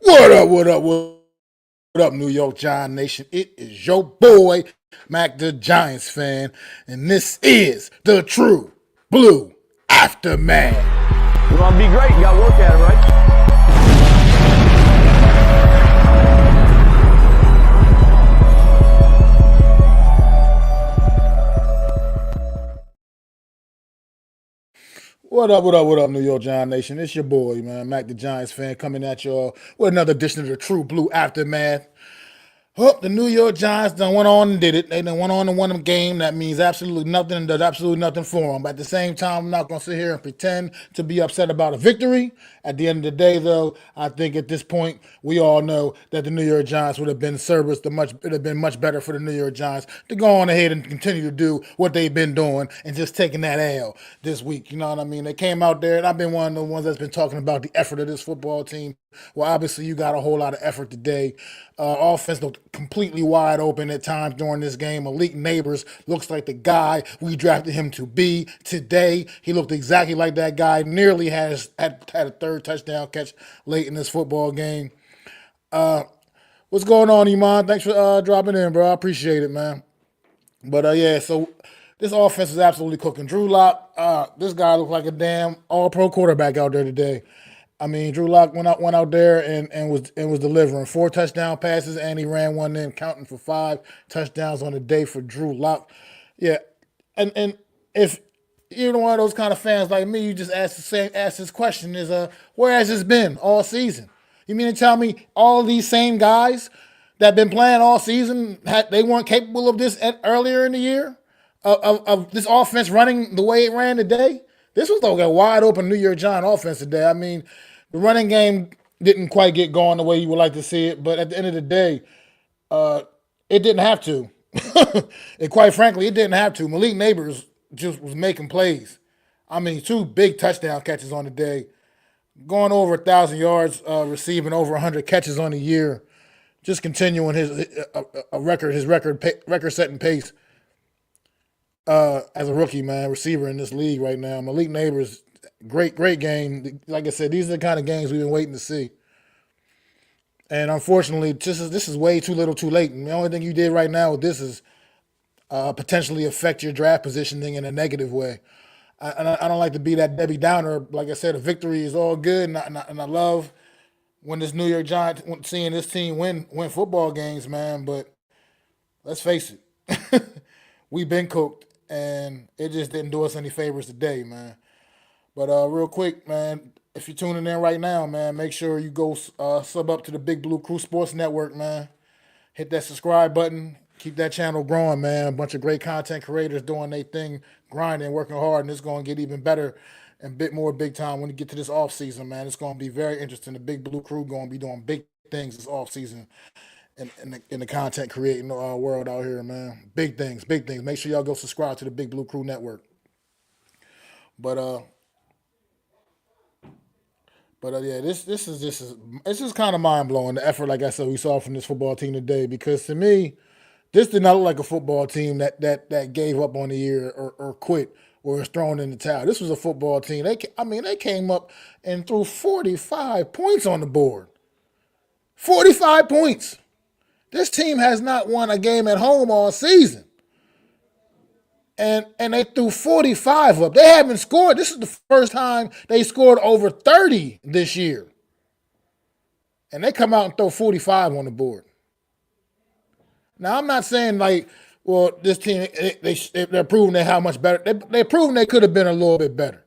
What up, what up, what up, New York Giant Nation? It is your boy, Mac the Giants fan, and this is the True Blue Aftermath. You want to be great, you got to work at it, right? What up, New York Giant Nation? It's your boy, man, Mac the Giants fan, coming at y'all with another edition of the True Blue Aftermath. Oh, the New York Giants done went on and did it. They done went on and won a game. That means absolutely nothing and does absolutely nothing for them. But at the same time, I'm not going to sit here and pretend to be upset about a victory. At the end of the day, though, I think at this point, we all know that the New York Giants would have been serviced. It would have been much better for the New York Giants to go on ahead and continue to do what they've been doing and just taking that L this week. You know what I mean? They came out there, and I've been one of the ones that's been talking about the effort of this football team. Well, obviously, you got a whole lot of effort today. Offense looked completely wide open at times during this game. Malik Neighbors looks like the guy we drafted him to be today. He looked exactly like that guy. Nearly had a third touchdown catch late in this football game. What's going on, Iman? Thanks for dropping in, bro. I appreciate it, man. But yeah, so this offense is absolutely cooking. Drew Lock, this guy looked like a damn all-pro quarterback out there today. I mean, Drew Lock went out there and was delivering 4 touchdown passes, and he ran one in, counting for 5 touchdowns on the day for Drew Lock. Yeah, and if you're one of those kind of fans like me, you just ask this question: where has this been all season? You mean to tell me all of these same guys that been playing all season they weren't capable of this earlier in the year of this offense running the way it ran today? This was like a wide open New York Giant offense today. I mean, the running game didn't quite get going the way you would like to see it, but at the end of the day, it didn't have to. And quite frankly, it didn't have to. Malik Neighbors just was making plays. I mean, 2 big touchdown catches on the day, going over 1,000 yards, receiving over 100 catches on the year, just continuing his record-setting pace. As a rookie, man, receiver in this league right now. Malik Neighbors, great game. Like I said, these are the kind of games we've been waiting to see. And unfortunately, this is way too little too late. And the only thing you did right now with this is potentially affect your draft positioning in a negative way. I don't like to be that Debbie Downer. Like I said, a victory is all good, and I love when this New York Giants, seeing this team win football games, man. But let's face it, we've been cooked. And it just didn't do us any favors today, man. But real quick, man, if you're tuning in right now, man, make sure you go sub up to the Big Blue Crew Sports Network, man. Hit that subscribe button. Keep that channel growing, man. A bunch of great content creators doing their thing, grinding, working hard, and it's going to get even better and a bit more big time when you get to this off season, man. It's going to be very interesting. The Big Blue Crew going to be doing big things this off season. In the content creating world out here, man. Big things. Make sure y'all go subscribe to the Big Blue Crew Network. But yeah, this is kind of mind blowing, the effort, like I said, we saw from this football team today. Because to me, this did not look like a football team that gave up on the year or quit or is thrown in the towel. This was a football team. They came up and threw 45 points on the board. 45 points. This team has not won a game at home all season. And they threw 45 up. They haven't scored. This is the first time they scored over 30 this year. And they come out and throw 45 on the board. Now, I'm not saying this team, they're proving they how much better. They're proving they could have been a little bit better.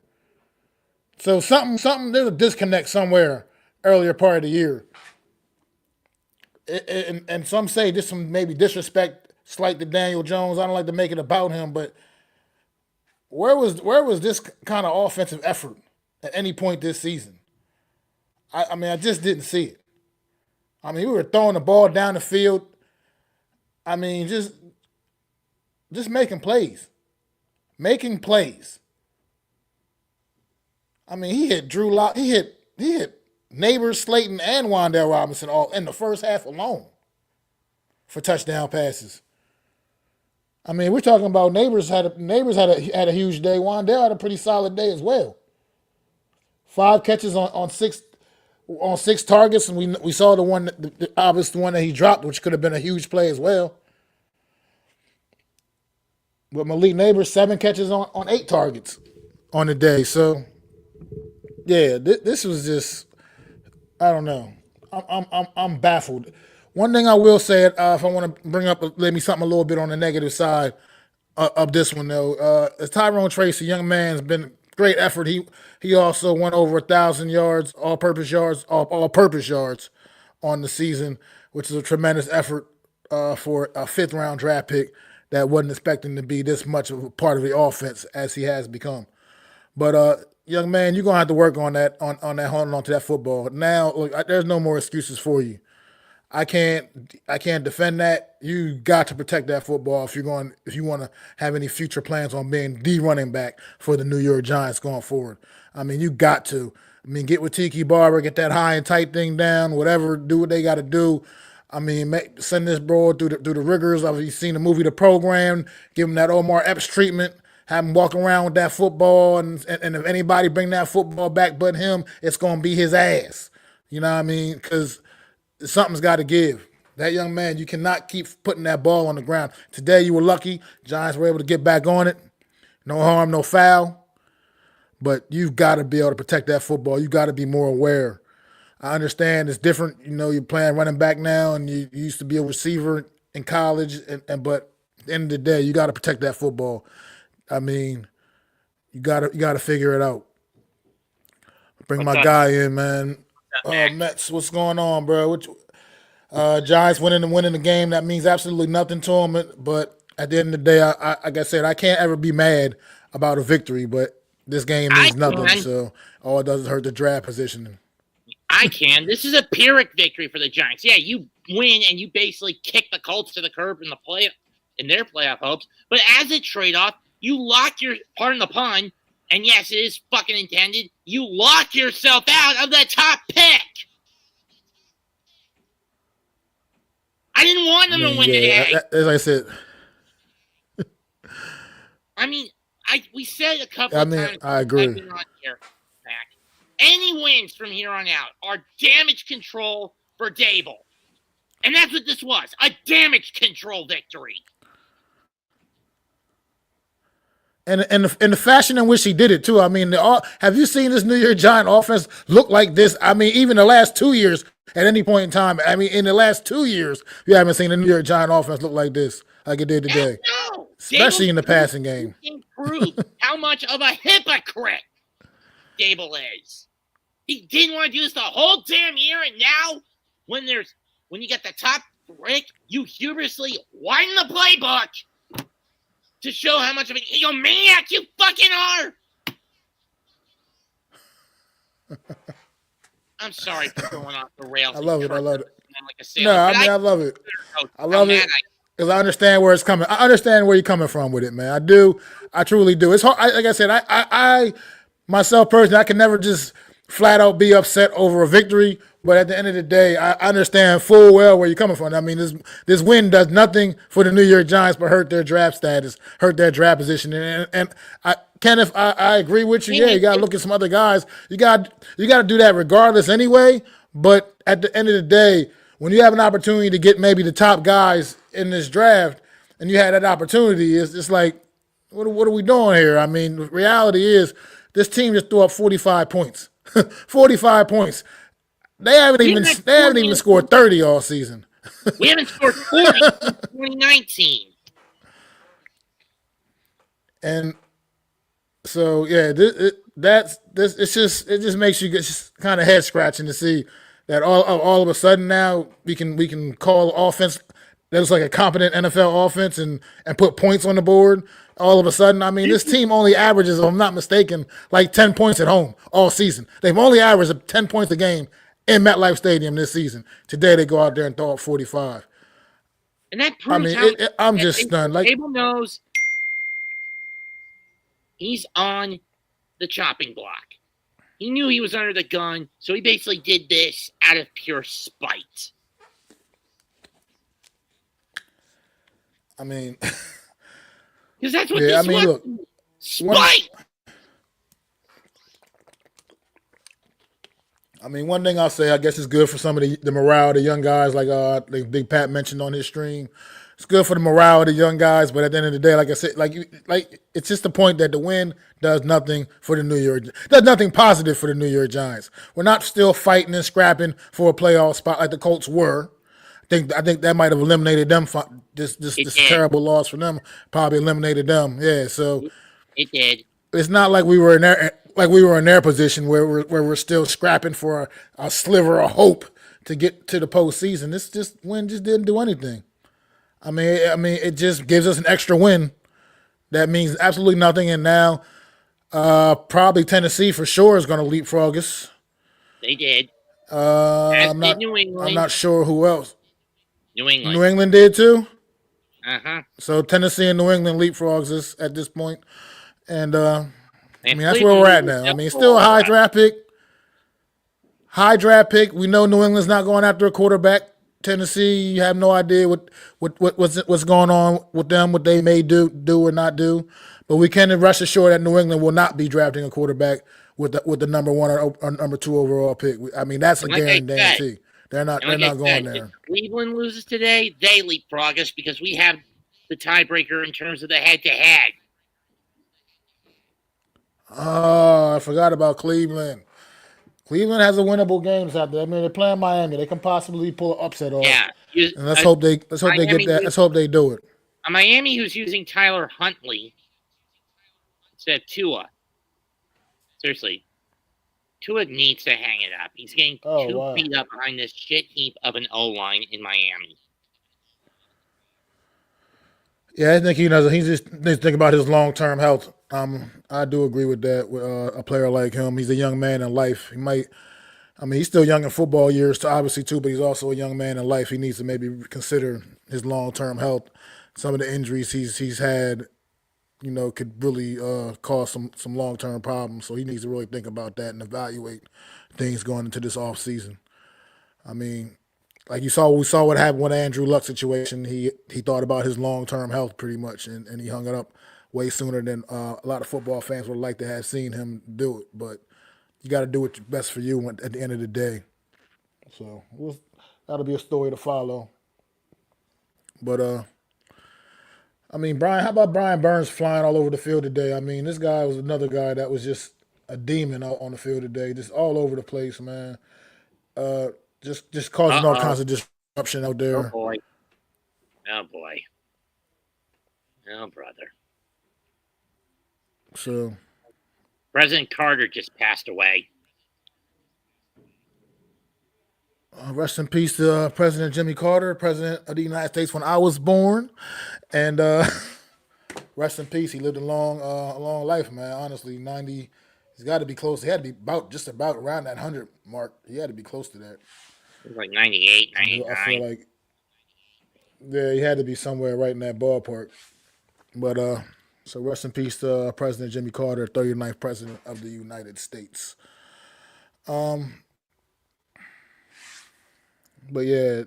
So something, there's a disconnect somewhere earlier part of the year. And some say this some maybe disrespect slight to Daniel Jones. I don't like to make it about him, but where was this kind of offensive effort at any point this season? I mean, I just didn't see it. I mean, we were throwing the ball down the field. I mean, just making plays. Making plays. I mean, he hit Drew Lock. He hit Neighbors, Slayton, and Wan'Dale Robinson all in the first half alone for touchdown passes. I mean, we're talking about Neighbors had a huge day. Wan'Dale had a pretty solid day as well. 5 catches on 6 on 6 targets, and we saw the one, the obvious one that he dropped, which could have been a huge play as well. But Malik Neighbors 7 catches on 8 targets on the day. So yeah, this was just, I don't know. I'm baffled. One thing I will say, if I want to bring up maybe something a little bit on the negative side of this one though, is Tyrone Tracy, young man, has been great effort. He also went over 1,000 yards, all-purpose yards on the season, which is a tremendous effort for a 5th-round draft pick that wasn't expecting to be this much of a part of the offense as he has become. But young man, you're gonna have to work on that, on that, holding on to that football. Now, look, there's no more excuses for you. I can't defend that. You got to protect that football if you want to have any future plans on being the running back for the New York Giants going forward. I mean, you got to. I mean, get with Tiki Barber, get that high and tight thing down, whatever, do what they got to do. I mean, send this bro through the rigors of, you've seen the movie The Program, give him that Omar Epps treatment, have him walk around with that football, and if anybody bring that football back but him, it's going to be his ass. You know what I mean? Because something's got to give. That young man, you cannot keep putting that ball on the ground. Today you were lucky. Giants were able to get back on it. No harm, no foul. But you've got to be able to protect that football. You got to be more aware. I understand it's different. You know, you're playing running back now, and you used to be a receiver in college. But at the end of the day, you got to protect that football. I mean, you got to figure it out. Bring my guy in, man. Mets, what's going on, bro? Giants winning the game, that means absolutely nothing to them. But at the end of the day, like I said, I can't ever be mad about a victory, but this game means nothing. So all it does is hurt the draft positioning. I can. This is a Pyrrhic victory for the Giants. Yeah, you win and you basically kick the Colts to the curb in their playoff hopes. But as a trade-off, you lock your, pardon the pun, and yes, it is fucking intended, you lock yourself out of the top pick. I didn't want them to win today. As I said. I mean, we said a couple of times. I agree. I've been on here, Mac. Any wins from here on out are damage control for Dable. And that's what this was, a damage control victory. And the fashion in which he did it, too. I mean, have you seen this New York Giant offense look like this? I mean, even the last 2 years, at any point in time, I mean, in the last 2 years, you haven't seen the New York Giant offense look like this, like it did today. No. Especially in the passing game. Prove how much of a hypocrite Dable is. He didn't want to do this the whole damn year, and now when you get the top pick, you hubrisly widen the playbook to show how much of an egomaniac you fucking are. I'm sorry for going off the rails. I love it. I love it. I love it. I love it because I understand where it's coming. I understand where you're coming from with it, man. I do. I truly do. It's hard. Like I said, I myself personally, I can never just flat out be upset over a victory. But at the end of the day, I understand full well where you're coming from. I mean, this win does nothing for the New York Giants but hurt their draft status, hurt their draft position. And Kenneth, I agree with you. Yeah, you got to look at some other guys. You got to do that regardless anyway. But at the end of the day, when you have an opportunity to get maybe the top guys in this draft, and you had that opportunity, it's like, what are we doing here? I mean, the reality is this team just threw up 45 points. 45 points. They haven't even scored 30 all season. We haven't scored 40 since 2019. And so yeah, it just makes you just kind of head scratching to see that all of a sudden now we can call offense that was like a competent NFL offense and put points on the board. All of a sudden, I mean, this team only averages, if I'm not mistaken, like 10 points at home all season. They've only averaged 10 points a game in MetLife Stadium this season. Today they go out there and throw up 45. And that proves I'm just stunned. Like, Abel knows he's on the chopping block. He knew he was under the gun, so he basically did this out of pure spite. I mean, because that's what this was. Look, spite. I mean, one thing I'll say, I guess it's good for some of the morale of the young guys, like Big Pat mentioned on his stream. It's good for the morale of the young guys, but at the end of the day, like I said, like it's just the point that the win does nothing for the does nothing positive for the New York Giants. We're not still fighting and scrapping for a playoff spot like the Colts were. I think that might have eliminated them. This did. terrible loss for them probably eliminated them. Yeah, so It did. it's not like we were in their position where we're still scrapping for a sliver of hope to get to the postseason. This win just didn't do anything. I mean, it just gives us an extra win. That means absolutely nothing. And now, probably Tennessee for sure is going to leapfrog us. They did. As I'm did not. New England. I'm not sure who else. New England. New England did too. So Tennessee and New England leapfrogs us at this point. And I and mean, that's where we're at now. I mean, still a high draft pick. High draft pick. We know New England's not going after a quarterback. Tennessee, you have no idea what's going on with them, what they may do or not do. But we can rest assured that New England will not be drafting a quarterback with the number 1 or number 2 overall pick. I mean, that's a guarantee. They're not going there. If Cleveland loses today, they leapfrog us because we have the tiebreaker in terms of the head-to-head. Oh, I forgot about Cleveland. Cleveland has a winnable games out there. I mean, they're playing Miami. They can possibly pull an upset off. Yeah. And let's hope they get that. Let's hope they do it. A Miami who's using Tyler Huntley instead of Tua. Seriously. Tua needs to hang it up. He's getting too beat up behind this shit heap of an O-line in Miami. Yeah, I think he does. He just needs to think about his long-term health. I do agree with that. With a player like him, he's a young man in life. He might. I mean, he's still young in football years, obviously too, but he's also a young man in life. He needs to maybe consider his long-term health. Some of the injuries he's had, could really cause some long-term problems. So he needs to really think about that and evaluate things going into this off season. I mean, like we saw what happened with Andrew Luck's situation. He thought about his long-term health pretty much, and he hung it up way sooner than a lot of football fans would like to have seen him do it. But you got to do what's best for you at the end of the day. So that'll be a story to follow. But I mean, Brian, how about Brian Burns flying all over the field today? I mean, this guy was another guy that was just a demon out on the field today, just all over the place, man. Just causing all kinds of disruption out there. Oh boy. Oh boy. Oh brother. So President Carter just passed away. Rest in peace to President Jimmy Carter, President of the United States when I was born. And rest in peace. He lived a long life, man. Honestly, 90. He's got to be close. He had to be just about around that 100 mark. He had to be close to that. It was like 98, 99. I feel like, yeah, he had to be somewhere right in that ballpark. But so rest in peace to President Jimmy Carter, 39th President of the United States. But yeah,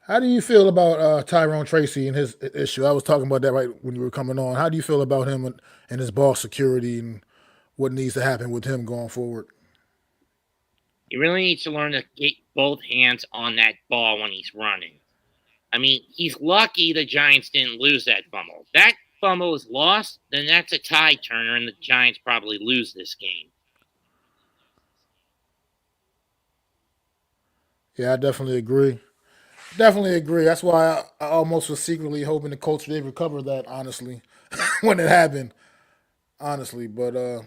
how do you feel about Tyrone Tracy and his issue? I was talking about that right when you were coming on. How do you feel about him and his ball security and what needs to happen with him going forward? He really needs to learn to get both hands on that ball when he's running. I mean, he's lucky the Giants didn't lose that fumble. That fumble is lost, then that's a tie turner, and the Giants probably lose this game. Yeah, I definitely agree. That's why I almost was secretly hoping the Colts would recover that, honestly, when it happened. Honestly, but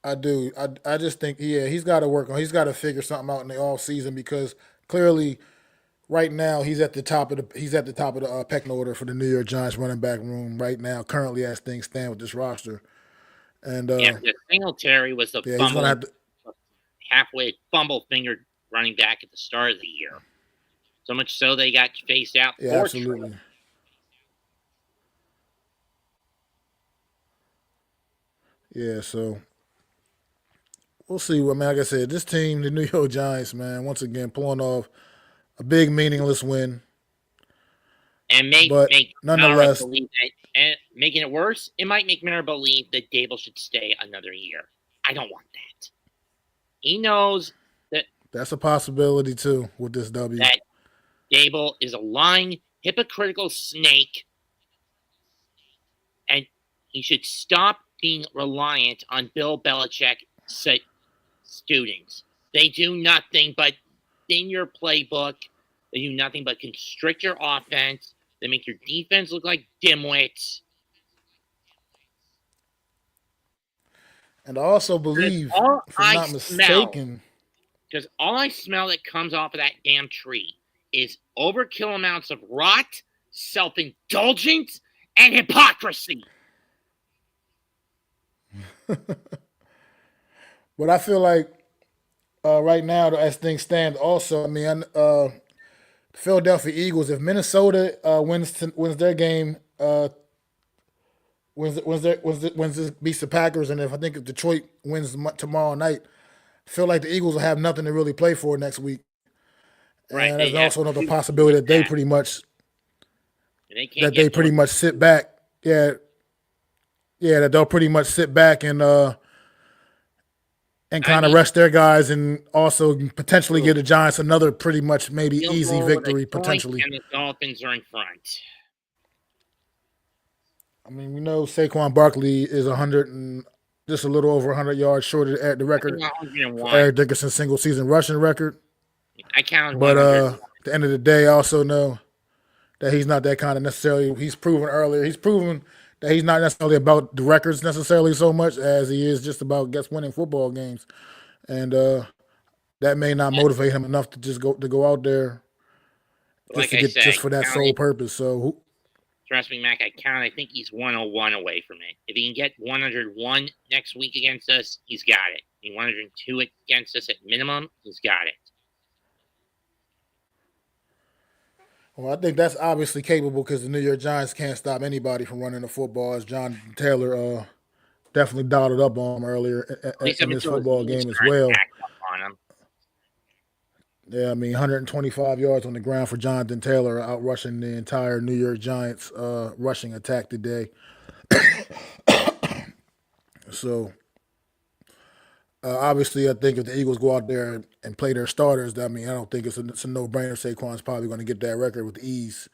I do. I just think, he's got to work on. He's got to figure something out in the off season because clearly, right now he's at the top of the pecking order for the New York Giants running back room right now. Currently, as things stand with this roster, and the Singletary was the halfway fumble fingered running back at the start of the year. So much so they got phased out. Yeah, absolutely. Yeah, so we'll see. I mean, like I said, this team, the New York Giants, man, once again pulling off a big meaningless win. And nonetheless, believe that, and making it worse, it might make Mara believe that Dable should stay another year. I don't want that. He knows that That's a possibility too with this W. that Dable is a lying, hypocritical snake, and he should stop being reliant on Bill Belichick students. They do nothing but in your playbook. They do nothing but constrict your offense. They make your defense look like dimwits. And I also believe, if I'm not mistaken, because all I smell that comes off of that damn tree is overkill amounts of rot, self-indulgence, and hypocrisy. But I feel like right now, as things stand, also, I mean, Philadelphia Eagles, if Minnesota wins their game, beats the Packers, and if Detroit wins tomorrow night, I feel like the Eagles will have nothing to really play for next week. Right. And there's also another possibility that they pretty much sit back. Yeah, that they'll pretty much sit back and kind of rest their guys, and also potentially give the Giants another pretty much maybe easy victory potentially. And the Dolphins are in front. I mean, we know Saquon Barkley is just a little over 100 yards short of the record for Eric Dickerson's single season rushing record. I counted, but at the end of the day, I also know that he's not that kind of necessarily. He's proven earlier. He's proven that he's not necessarily about the records necessarily so much as he is just about winning football games, and that may not motivate him enough to just go out there just for that sole purpose. So. Trust me, Mac, I think he's 101 away from it. If he can get 101 next week against us, he's got it. If he 102 against us at minimum, he's got it. Well, I think that's obviously capable because the New York Giants can't stop anybody from running the football, as John Taylor definitely dialed up on him earlier in this football game as well. Yeah, I mean, 125 yards on the ground for Jonathan Taylor, outrushing the entire New York Giants rushing attack today. So, obviously, I think if the Eagles go out there and play their starters, I mean, I don't think it's a no-brainer. Saquon's probably going to get that record with ease.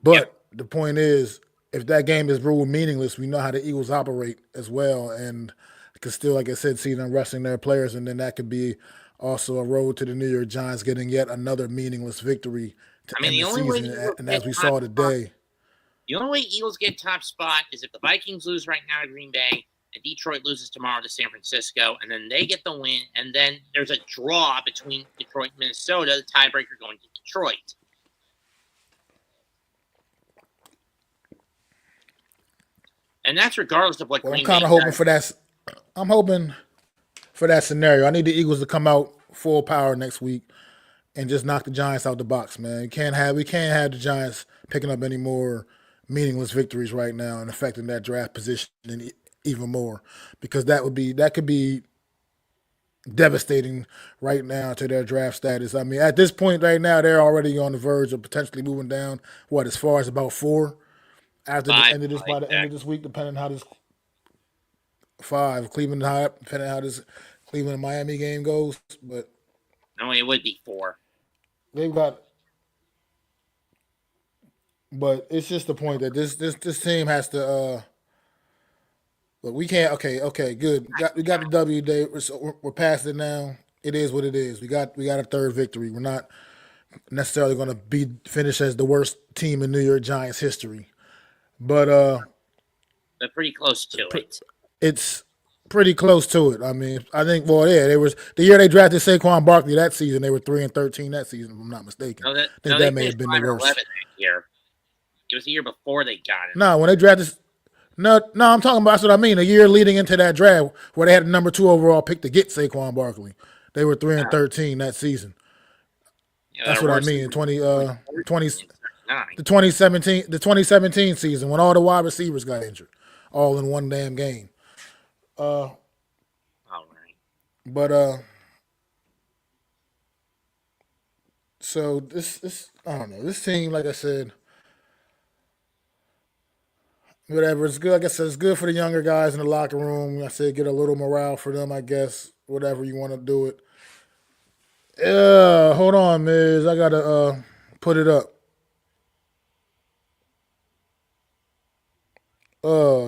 But the point is, if that game is ruled meaningless, we know how the Eagles operate as well, and could still, like I said, see them resting their players, and then that could be also a road to the New York Giants getting yet another meaningless victory to end the season. And as we saw today, the only way Eagles get top spot is if the Vikings lose right now to Green Bay and Detroit loses tomorrow to San Francisco, and then they get the win, and then there's a draw between Detroit and Minnesota, the tiebreaker going to Detroit. And that's regardless of what Green Bay does. I'm kind of hoping for that. I'm hoping for that scenario. I need the Eagles to come out full power next week and just knock the Giants out the box, man. We can't have the Giants picking up any more meaningless victories right now and affecting that draft position even more, because that could be devastating right now to their draft status. I mean, at this point right now, they're already on the verge of potentially moving down as far as about 4 after the end of this by the end of this week, depending on how this 5 Cleveland high, depending on how this Cleveland and Miami game goes. But no, it would be 4. They've got, but it's just the point that this team has to. But we can't. Okay, good. We got the W day. We're past it now. It is what it is. We got a third victory. We're not necessarily going to finish as the worst team in New York Giants history, but they're pretty close to it. It's pretty close to it. I mean, I think. Well, yeah, they was the year they drafted Saquon Barkley that season. They were 3-13 that season, if I'm not mistaken. I think that may have been the worst. That year. It was the year before they got it. No, when they drafted. No, I'm talking about, that's what I mean. A year leading into that draft where they had the number 2 overall pick to get Saquon Barkley. They were 3-13 that season. Yeah, that's what I mean. The 2017 season when all the wide receivers got injured, all in one damn game. All right. But so this I don't know. This team, like I said. Whatever, it's good. Like I said, it's good for the younger guys in the locker room. I said get a little morale for them, I guess. whatever you want to do it. Hold on, Miz. I gotta put it up.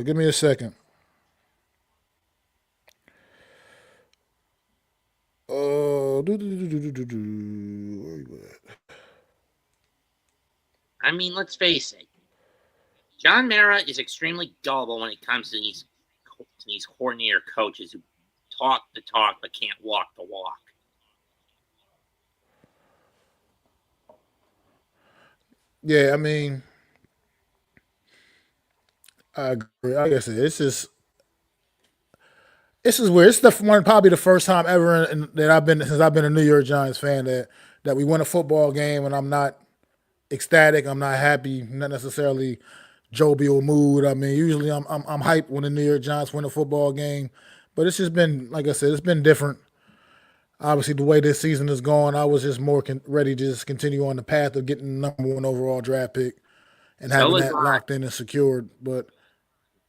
Give me a second. Where you at? I mean, let's face it. John Mara is extremely gullible when it comes to these coordinator coaches who talk the talk but can't walk the walk. Yeah, I mean, I agree. Like I said, it's just weird. It's probably the first time ever that since I've been a New York Giants fan that we win a football game and I'm not ecstatic. I'm not happy. Not necessarily jovial mood. I mean, usually I'm hyped when the New York Giants win a football game, but it's just been like I said, it's been different. Obviously, the way this season is going, I was just more ready to just continue on the path of getting the #1 overall draft pick and So having was that I. locked in and secured. But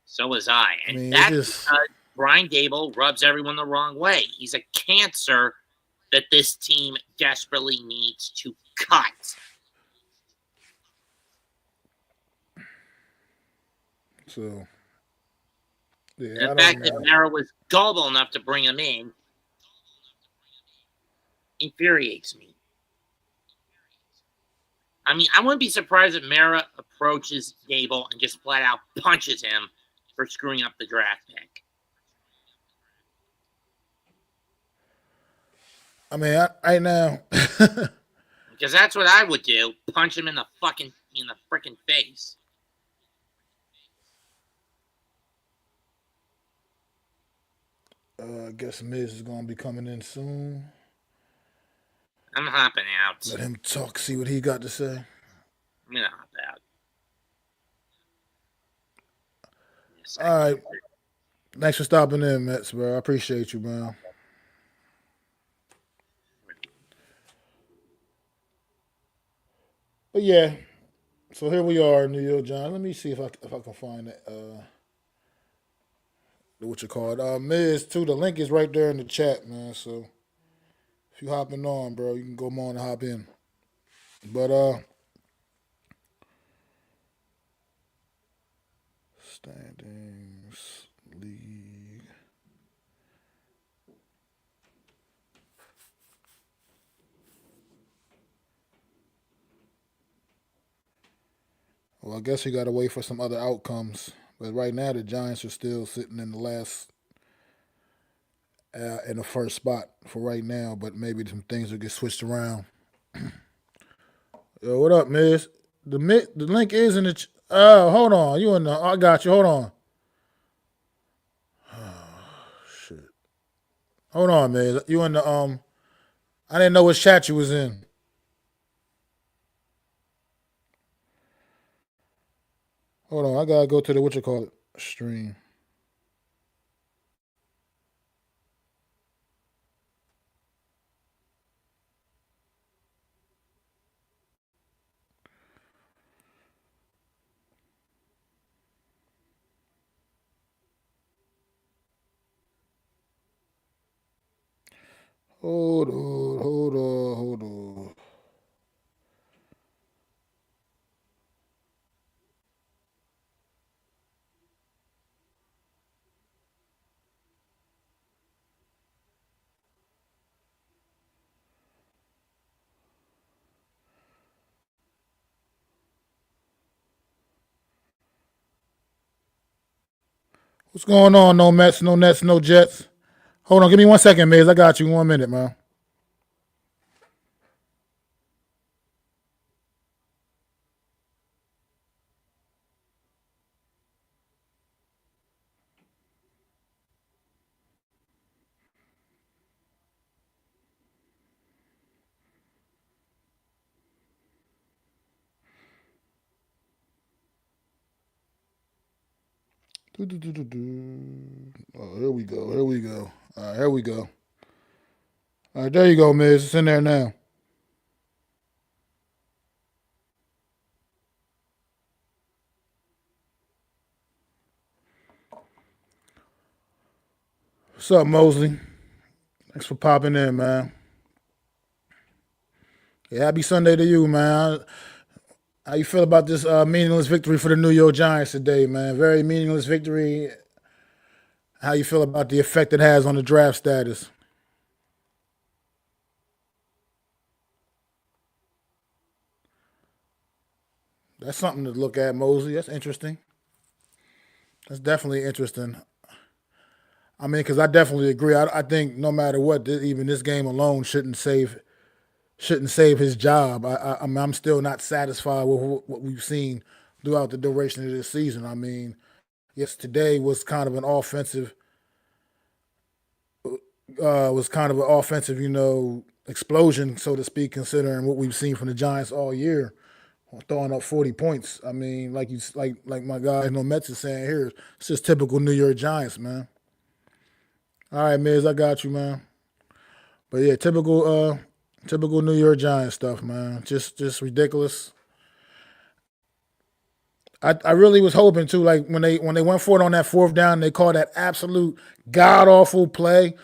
So was I. I And mean, it that's just because Brian Dable rubs everyone the wrong way. He's a cancer that this team desperately needs to cut. so And yeah, the I fact don't that know. Mara was gullible enough to bring him in infuriates me. I mean, I wouldn't be surprised if Mara approaches Dable and just flat out punches him for screwing up the draft pick. I mean, right now, Because that's what I would do. Punch him in the freaking face. I guess Miz is gonna be coming in soon. I'm hopping out. Let him talk. See what he got to say. I'm gonna hop out. All right. Thanks for stopping in, Mets, bro. I appreciate you, man. But yeah, so here we are, New York Giants. Let me see if I can find it. What you call it? Miz too. The link is right there in the chat, man. So if you hopping on, bro, you can go on and hop in. But standings league. Well, I guess we got to wait for some other outcomes. But right now, the Giants are still sitting in the first spot for right now. But maybe some things will get switched around. Yo, what up, Miz? The link is in the. Oh, hold on. You in the? I got you. Hold on. Shit. Hold on, Miz. You in the I didn't know what chat you was in. Hold on. I gotta go to the what you call it stream. Hold on. Hold on. Hold on. What's going on? No Mets, no Nets, no Jets. Hold on. Give me 1 second, Miz. I got you. 1 minute, man. Oh, here we go. Here we go. All right, here we go. All right, there you go, Miz. It's in there now. What's up, Mosley? Thanks for popping in, man. Yeah, happy Sunday to you, man. How you feel about this meaningless victory for the New York Giants today, man? Very meaningless victory. How you feel about the effect it has on the draft status? That's something to look at, Mosley. That's interesting. That's definitely interesting. I mean, because I definitely agree. I think no matter what, even this game alone shouldn't save his job. I mean, I'm still not satisfied with what we've seen throughout the duration of this season. I mean, yes, today was kind of an offensive, explosion, so to speak, considering what we've seen from the Giants all year, throwing up 40 points. I mean, like my guy No Mets is saying here, it's just typical New York Giants, man. All right, Miz, I got you, man. But yeah, typical New York Giants stuff, man. Just ridiculous. I really was hoping too, like when they went for it on that fourth down, they called that absolute god awful play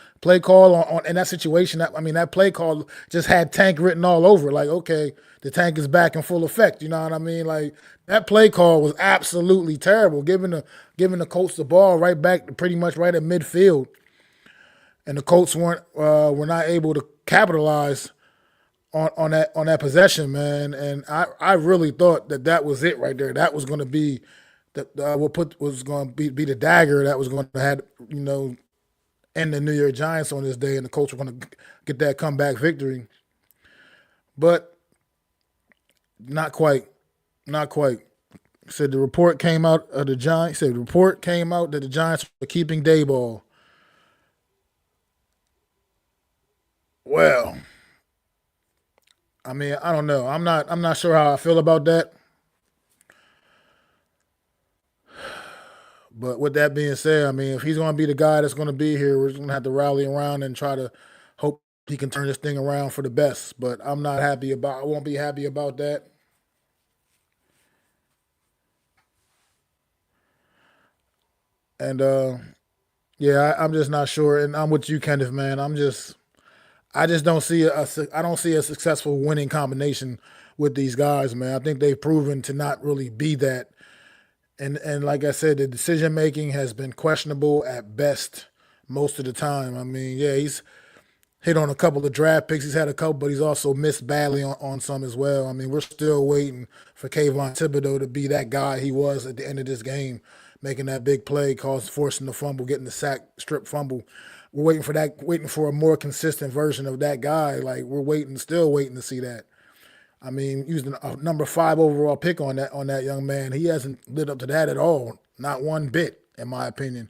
call on in that situation. That play call just had tank written all over it. Like, okay, the tank is back in full effect. You know what I mean? Like that play call was absolutely terrible, giving the Colts the ball right back, pretty much right at midfield, and the Colts were not able to capitalize on that possession, man. And I really thought that was it right there. That was going to be what was going to be the dagger that was going to have end the New York Giants on this day, and the Colts were going to get that comeback victory. But not quite, not quite. Said the report came out of the Giants. Said the report came out that the Giants were keeping Dayball. Well, I mean, I don't know. I'm not sure how I feel about that. But with that being said, I mean, if he's going to be the guy that's going to be here, we're just going to have to rally around and try to hope he can turn this thing around for the best. But I'm not happy about. I won't be happy about that. And yeah, I'm just not sure. And I'm with you, Kenneth, man. I just don't see I don't see a successful winning combination with these guys, man. I think they've proven to not really be that. And like I said, the decision making has been questionable at best most of the time. I mean, yeah, he's hit on a couple of draft picks. He's had a couple, but he's also missed badly on some as well. I mean, we're still waiting for Kayvon Thibodeau to be that guy he was at the end of this game, making that big play, forcing the fumble, getting the sack, strip fumble. We're waiting for that, waiting for a more consistent version of that guy. Like still waiting to see that. I mean, using a number 5 overall pick on that young man, he hasn't lived up to that at all, not one bit, in my opinion.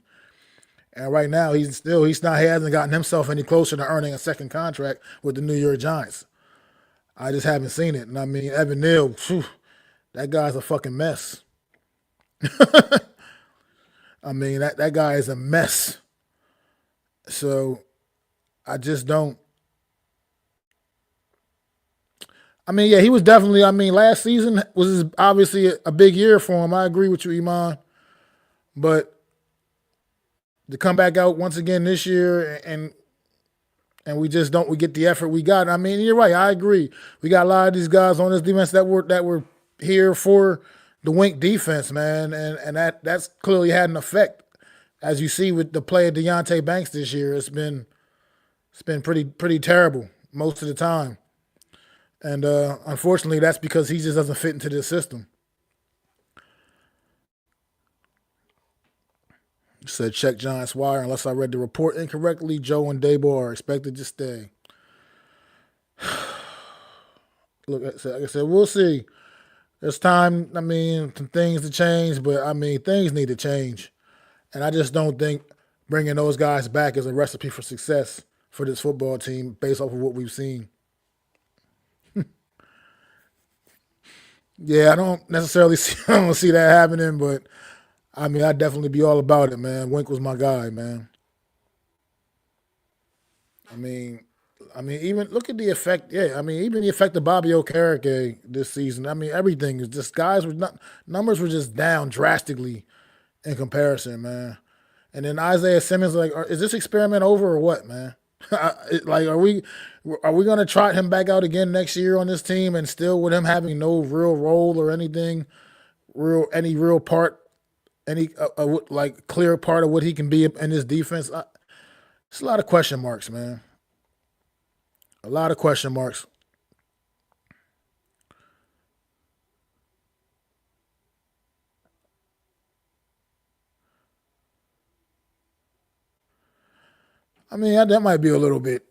And right now, he hasn't gotten himself any closer to earning a second contract with the New York Giants. I just haven't seen it. And I mean, Evan Neal, that guy's a fucking mess. I mean, that guy is a mess. So I just don't. I mean, yeah, he was definitely. I mean, last season was obviously a big year for him. I agree with you, Iman. But to come back out once again this year and we just don't get the effort we got. I mean, you're right. I agree. We got a lot of these guys on this defense that were here for the wink defense, man, and that's clearly had an effect. As you see with the play of Deontay Banks this year, it's been pretty terrible most of the time. And unfortunately, that's because he just doesn't fit into this system. Said check Giants wire. Unless I read the report incorrectly, Joe and Dayball are expected to stay. Look, like I said, we'll see. There's time. I mean, some things to change, but I mean, things need to change. And I just don't think bringing those guys back is a recipe for success for this football team based off of what we've seen. Yeah, I don't necessarily see that happening, but I mean, I'd definitely be all about it, man. Wink was my guy, man. I mean, even look at the effect. Yeah, I mean, even the effect of Bobby Okereke this season. I mean, everything is just numbers were just down drastically in comparison, man. And then Isaiah Simmons, like, is this experiment over or what, man? Like, are we going to trot him back out again next year on this team, and still with him having no real role or anything, any real part, any like clear part of what he can be in this defense? It's a lot of question marks, man. A lot of question marks. I mean, that might be a little bit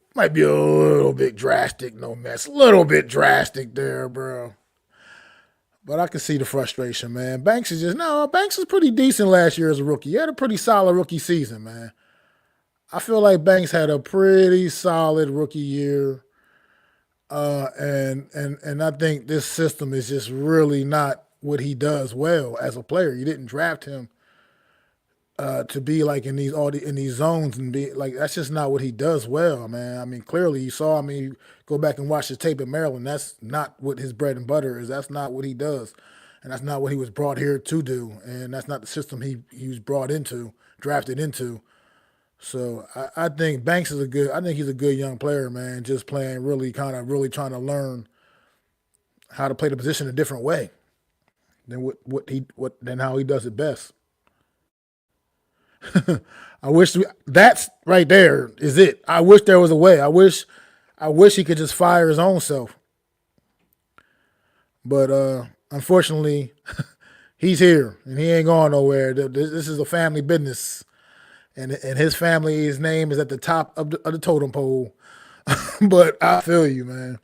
drastic, no mess, a little bit drastic there, bro. But I can see the frustration, man. Banks is pretty decent last year as a rookie. He had a pretty solid rookie season, man. I feel like Banks had a pretty solid rookie year, and I think this system is just really not what he does well as a player. You didn't draft him to be like in these zones and be like that's just not what he does well, man. I mean, clearly you saw. I mean, go back and watch the tape at Maryland. That's not what his bread and butter is. That's not what he does, and that's not what he was brought here to do. And that's not the system he was brought into, drafted into. So I think Banks is a good. I think he's a good young player, man. Just playing really trying to learn how to play the position a different way than than how he does it best. That's right there is it. I wish there was a way. I wish he could just fire his own self. But unfortunately, he's here and he ain't going nowhere. This is a family business, and his family, his name is at the top of the totem pole. But I feel you, man.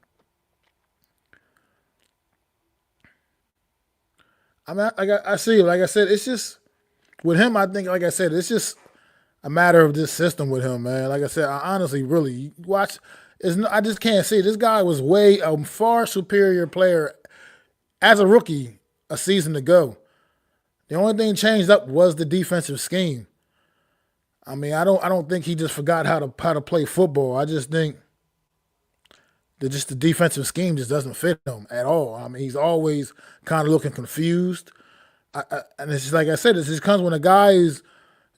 I mean, I see. Like I said, it's just with him. I think, like I said, it's just a matter of this system with him, man. Like I said, I honestly really watch. I just can't see. This guy was way a far superior player as a rookie a season ago. The only thing changed up was the defensive scheme. I mean, I don't think he just forgot how to play football. I just think that just the defensive scheme just doesn't fit him at all. I mean, he's always kind of looking confused. And it's just like I said, it just comes when a guy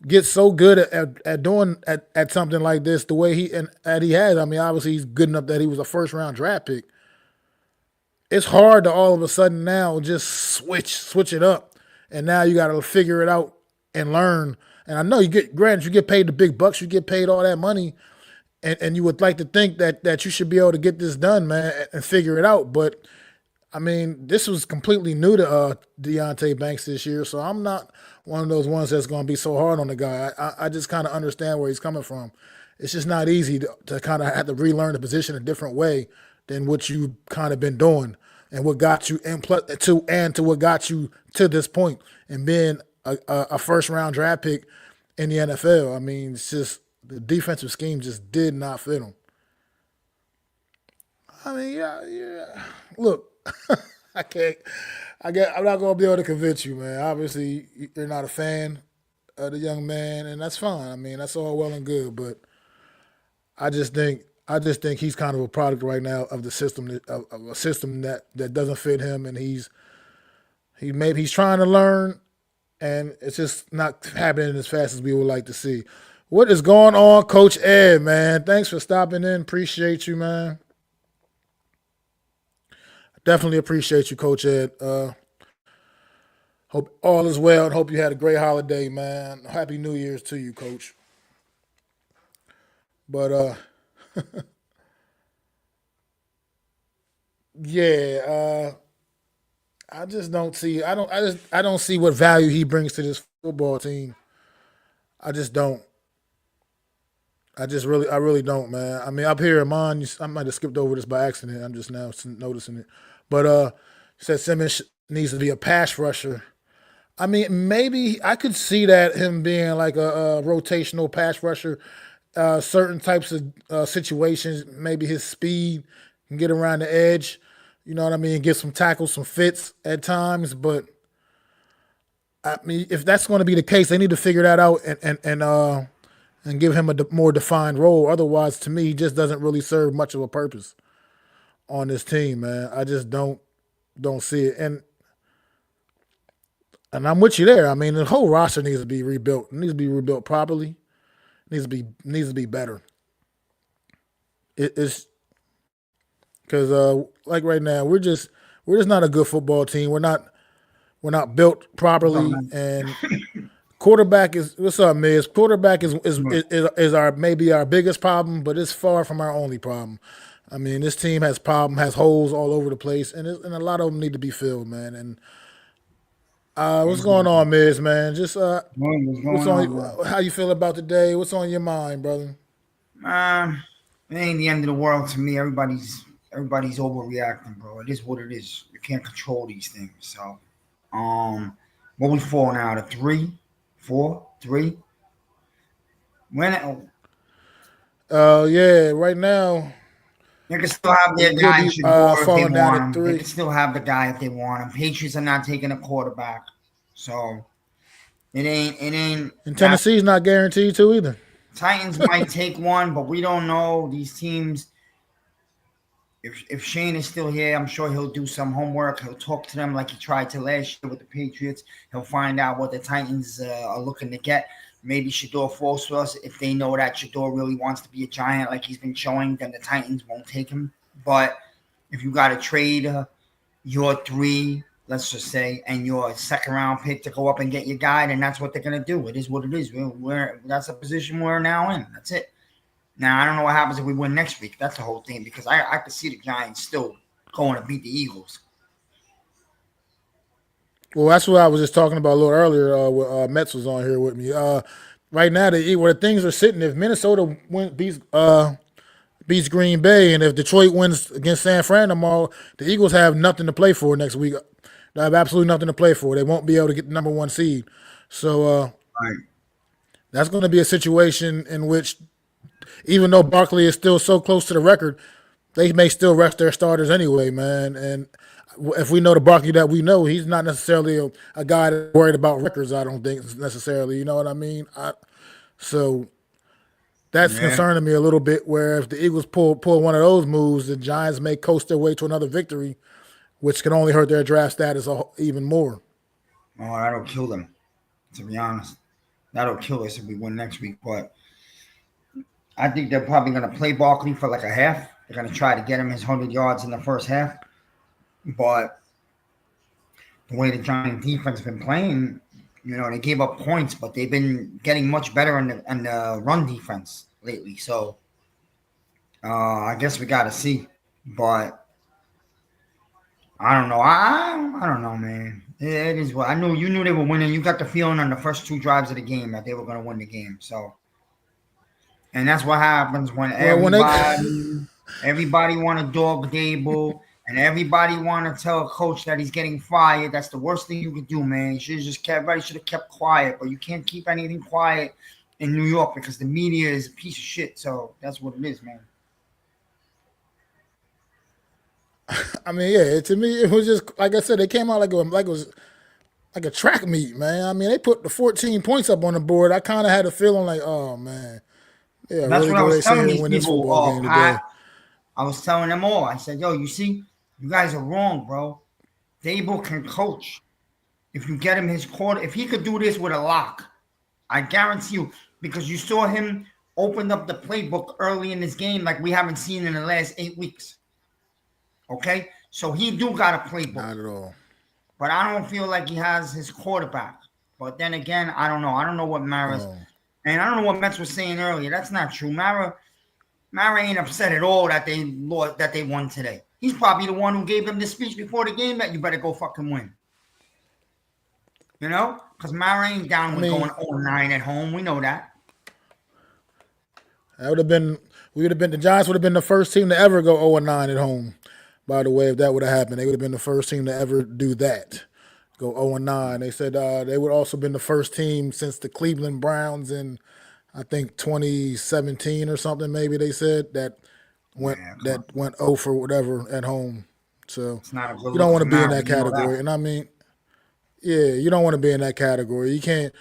gets so good at doing at something like this the way he has. I mean, obviously he's good enough that he was a first round draft pick. It's hard to all of a sudden now just switch it up, and now you got to figure it out and learn. And I know granted, you get paid the big bucks, you get paid all that money, and you would like to think that you should be able to get this done, man, and figure it out. But I mean, this was completely new to Deontay Banks this year, so I'm not one of those ones that's going to be so hard on the guy. I just kind of understand where he's coming from. It's just not easy to kind of have to relearn the position a different way than what you've kind of been doing and what got you to what got you to this point and being a first round draft pick in the NFL. I mean, it's just the defensive scheme just did not fit him. I mean, yeah. Look, I can't. I'm not gonna be able to convince you, man. Obviously, you're not a fan of the young man, and that's fine. I mean, that's all well and good, but I just think he's kind of a product right now of the system of a system that doesn't fit him, and he's trying to learn, and it's just not happening as fast as we would like to see. What is going on, Coach Ed, man? Thanks for stopping in. Appreciate you, man. Definitely appreciate you, Coach Ed. Hope all is well and hope you had a great holiday, man. Happy New Year's to you, Coach. But yeah, I just don't see. I don't see what value he brings to this football team. I just don't. I really don't, man. I mean, up here in mine, I might have skipped over this by accident. I'm just now noticing it. But said Simmons needs to be a pass rusher. I mean, maybe I could see that him being like a rotational pass rusher. Certain types of situations, maybe his speed can get around the edge. You know what I mean? Get some tackles, some fits at times. But I mean, if that's going to be the case, they need to figure that out and give him a more defined role. Otherwise, to me, he just doesn't really serve much of a purpose on this team, man. I just don't see it. And I'm with you there. I mean, the whole roster needs to be rebuilt. It needs to be rebuilt properly. Needs to be better. it's because like right now we're just not a good football team. We're not built What's up, properly, man? and quarterback is what's up, Miz? Quarterback is our maybe our biggest problem, but it's far from our only problem. I mean, this team has holes all over the place, and a lot of them need to be filled, man. And what's going Exactly. on, Miz, man? Just What's what's going on, bro? on? How you feel about today? What's on your mind, brother? It ain't the end of the world to me. Everybody's overreacting, bro. It is what it is. You can't control these things. So, what we fall now to 3, 4, 3. When Yeah, right now they can still have their we could guy be Shador if they falling down want at him. They three. can still have the guy if they want him. Patriots are not taking a quarterback, so it ain't And that. Tennessee's not guaranteed to either. Titans might take one, but we don't know these teams. If Shane is still here, I'm sure he'll do some homework. He'll talk to them like he tried to last year with the Patriots. He'll find out what the Titans are looking to get. Maybe Shador falls for us. If they know that Shador really wants to be a Giant like he's been showing, then the Titans won't take him. But if you got to trade your 3, let's just say, and your second-round pick to go up and get your guy, then that's what they're going to do. It is what it is. That's the position we're now in. That's it. Now, I don't know what happens if we win next week. That's the whole thing, because I could see the Giants still going to beat the Eagles. Well, that's what I was just talking about a little earlier. Mets was on here with me. Right now, where things are sitting, if Minnesota beats Green Bay, and if Detroit wins against San Fran tomorrow, the Eagles have nothing to play for next week. They have absolutely nothing to play for. They won't be able to get the number 1 seed. So Right. that's going to be a situation in which, even though Barkley is still so close to the record, they may still rest their starters anyway, man. And if we know the Barkley that we know, he's not necessarily a guy that's worried about records, I don't think, necessarily. You know what I mean? So that's Yeah. concerning me a little bit, where if the Eagles pull one of those moves, the Giants may coast their way to another victory, which can only hurt their draft status even more. Oh, that'll kill them, to be honest. That'll kill us if we win next week. But I think they're probably going to play Barkley for like a half. They're going to try to get him his 100 yards in the first half. But the way the Giant defense has been playing, they gave up points, but they've been getting much better in the run defense lately. So I guess we got to see. But I don't know. I don't know, man. It is what I knew. You knew they were winning. You got the feeling on the first 2 drives of the game that they were going to win the game. So, and that's what happens when everybody want to dog Dable, and everybody want to tell a coach that he's getting fired. That's the worst thing you could do, man. Everybody should have kept quiet, but you can't keep anything quiet in New York because the media is a piece of shit. So that's what it is, man. I mean, yeah, to me, it was just like I said. They came out like it was like a track meet, man. I mean, they put the 14 points up on the board. I kind of had a feeling like, oh man, yeah, That's really what I go was race telling here and these win this people, football game today. Pat. I was telling them all. I said, yo, you see, you guys are wrong, bro. Dable can coach. If you get him his quarter, if he could do this with a lock, I guarantee you, because you saw him open up the playbook early in this game like we haven't seen in the last 8 weeks. Okay? So he do got a playbook. Not at all. But I don't feel like he has his quarterback. But then again, I don't know. I don't know what Mara's and I don't know what Mets was saying earlier. That's not true. Mara ain't upset at all that they won today. He's probably the one who gave them the speech before the game that you better go fucking win. Because Mara ain't down with going 0-9 at home. We know that. That the Giants would have been the first team to ever go 0-9 at home. By the way, if that would have happened, they would have been the first team to ever do that. Go 0-9. They said they would also been the first team since the Cleveland Browns in, I think, 2017 or something. Maybe they said that went 0 for whatever at home. So It's not a good you don't want to look be in for that Mara, category. And I mean, yeah, you don't want to be in that category. You can't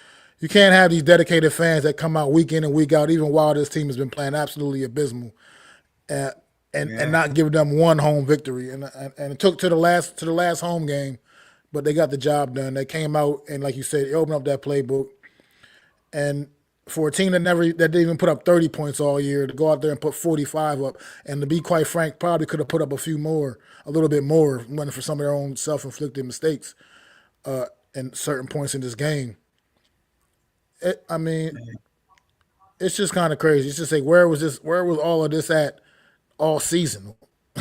have these dedicated fans that come out week in and week out, even while this team has been playing absolutely abysmal, and not give them one home victory. And it took to the last home game, but they got the job done. They came out and, like you said, they opened up that playbook. And for a team that didn't even put up 30 points all year to go out there and put 45 up, and to be quite frank, probably could have put up a little bit more, running for some of their own self-inflicted mistakes in certain points in this game. I mean, it's just kind of crazy. It's just like where was all of this at all season?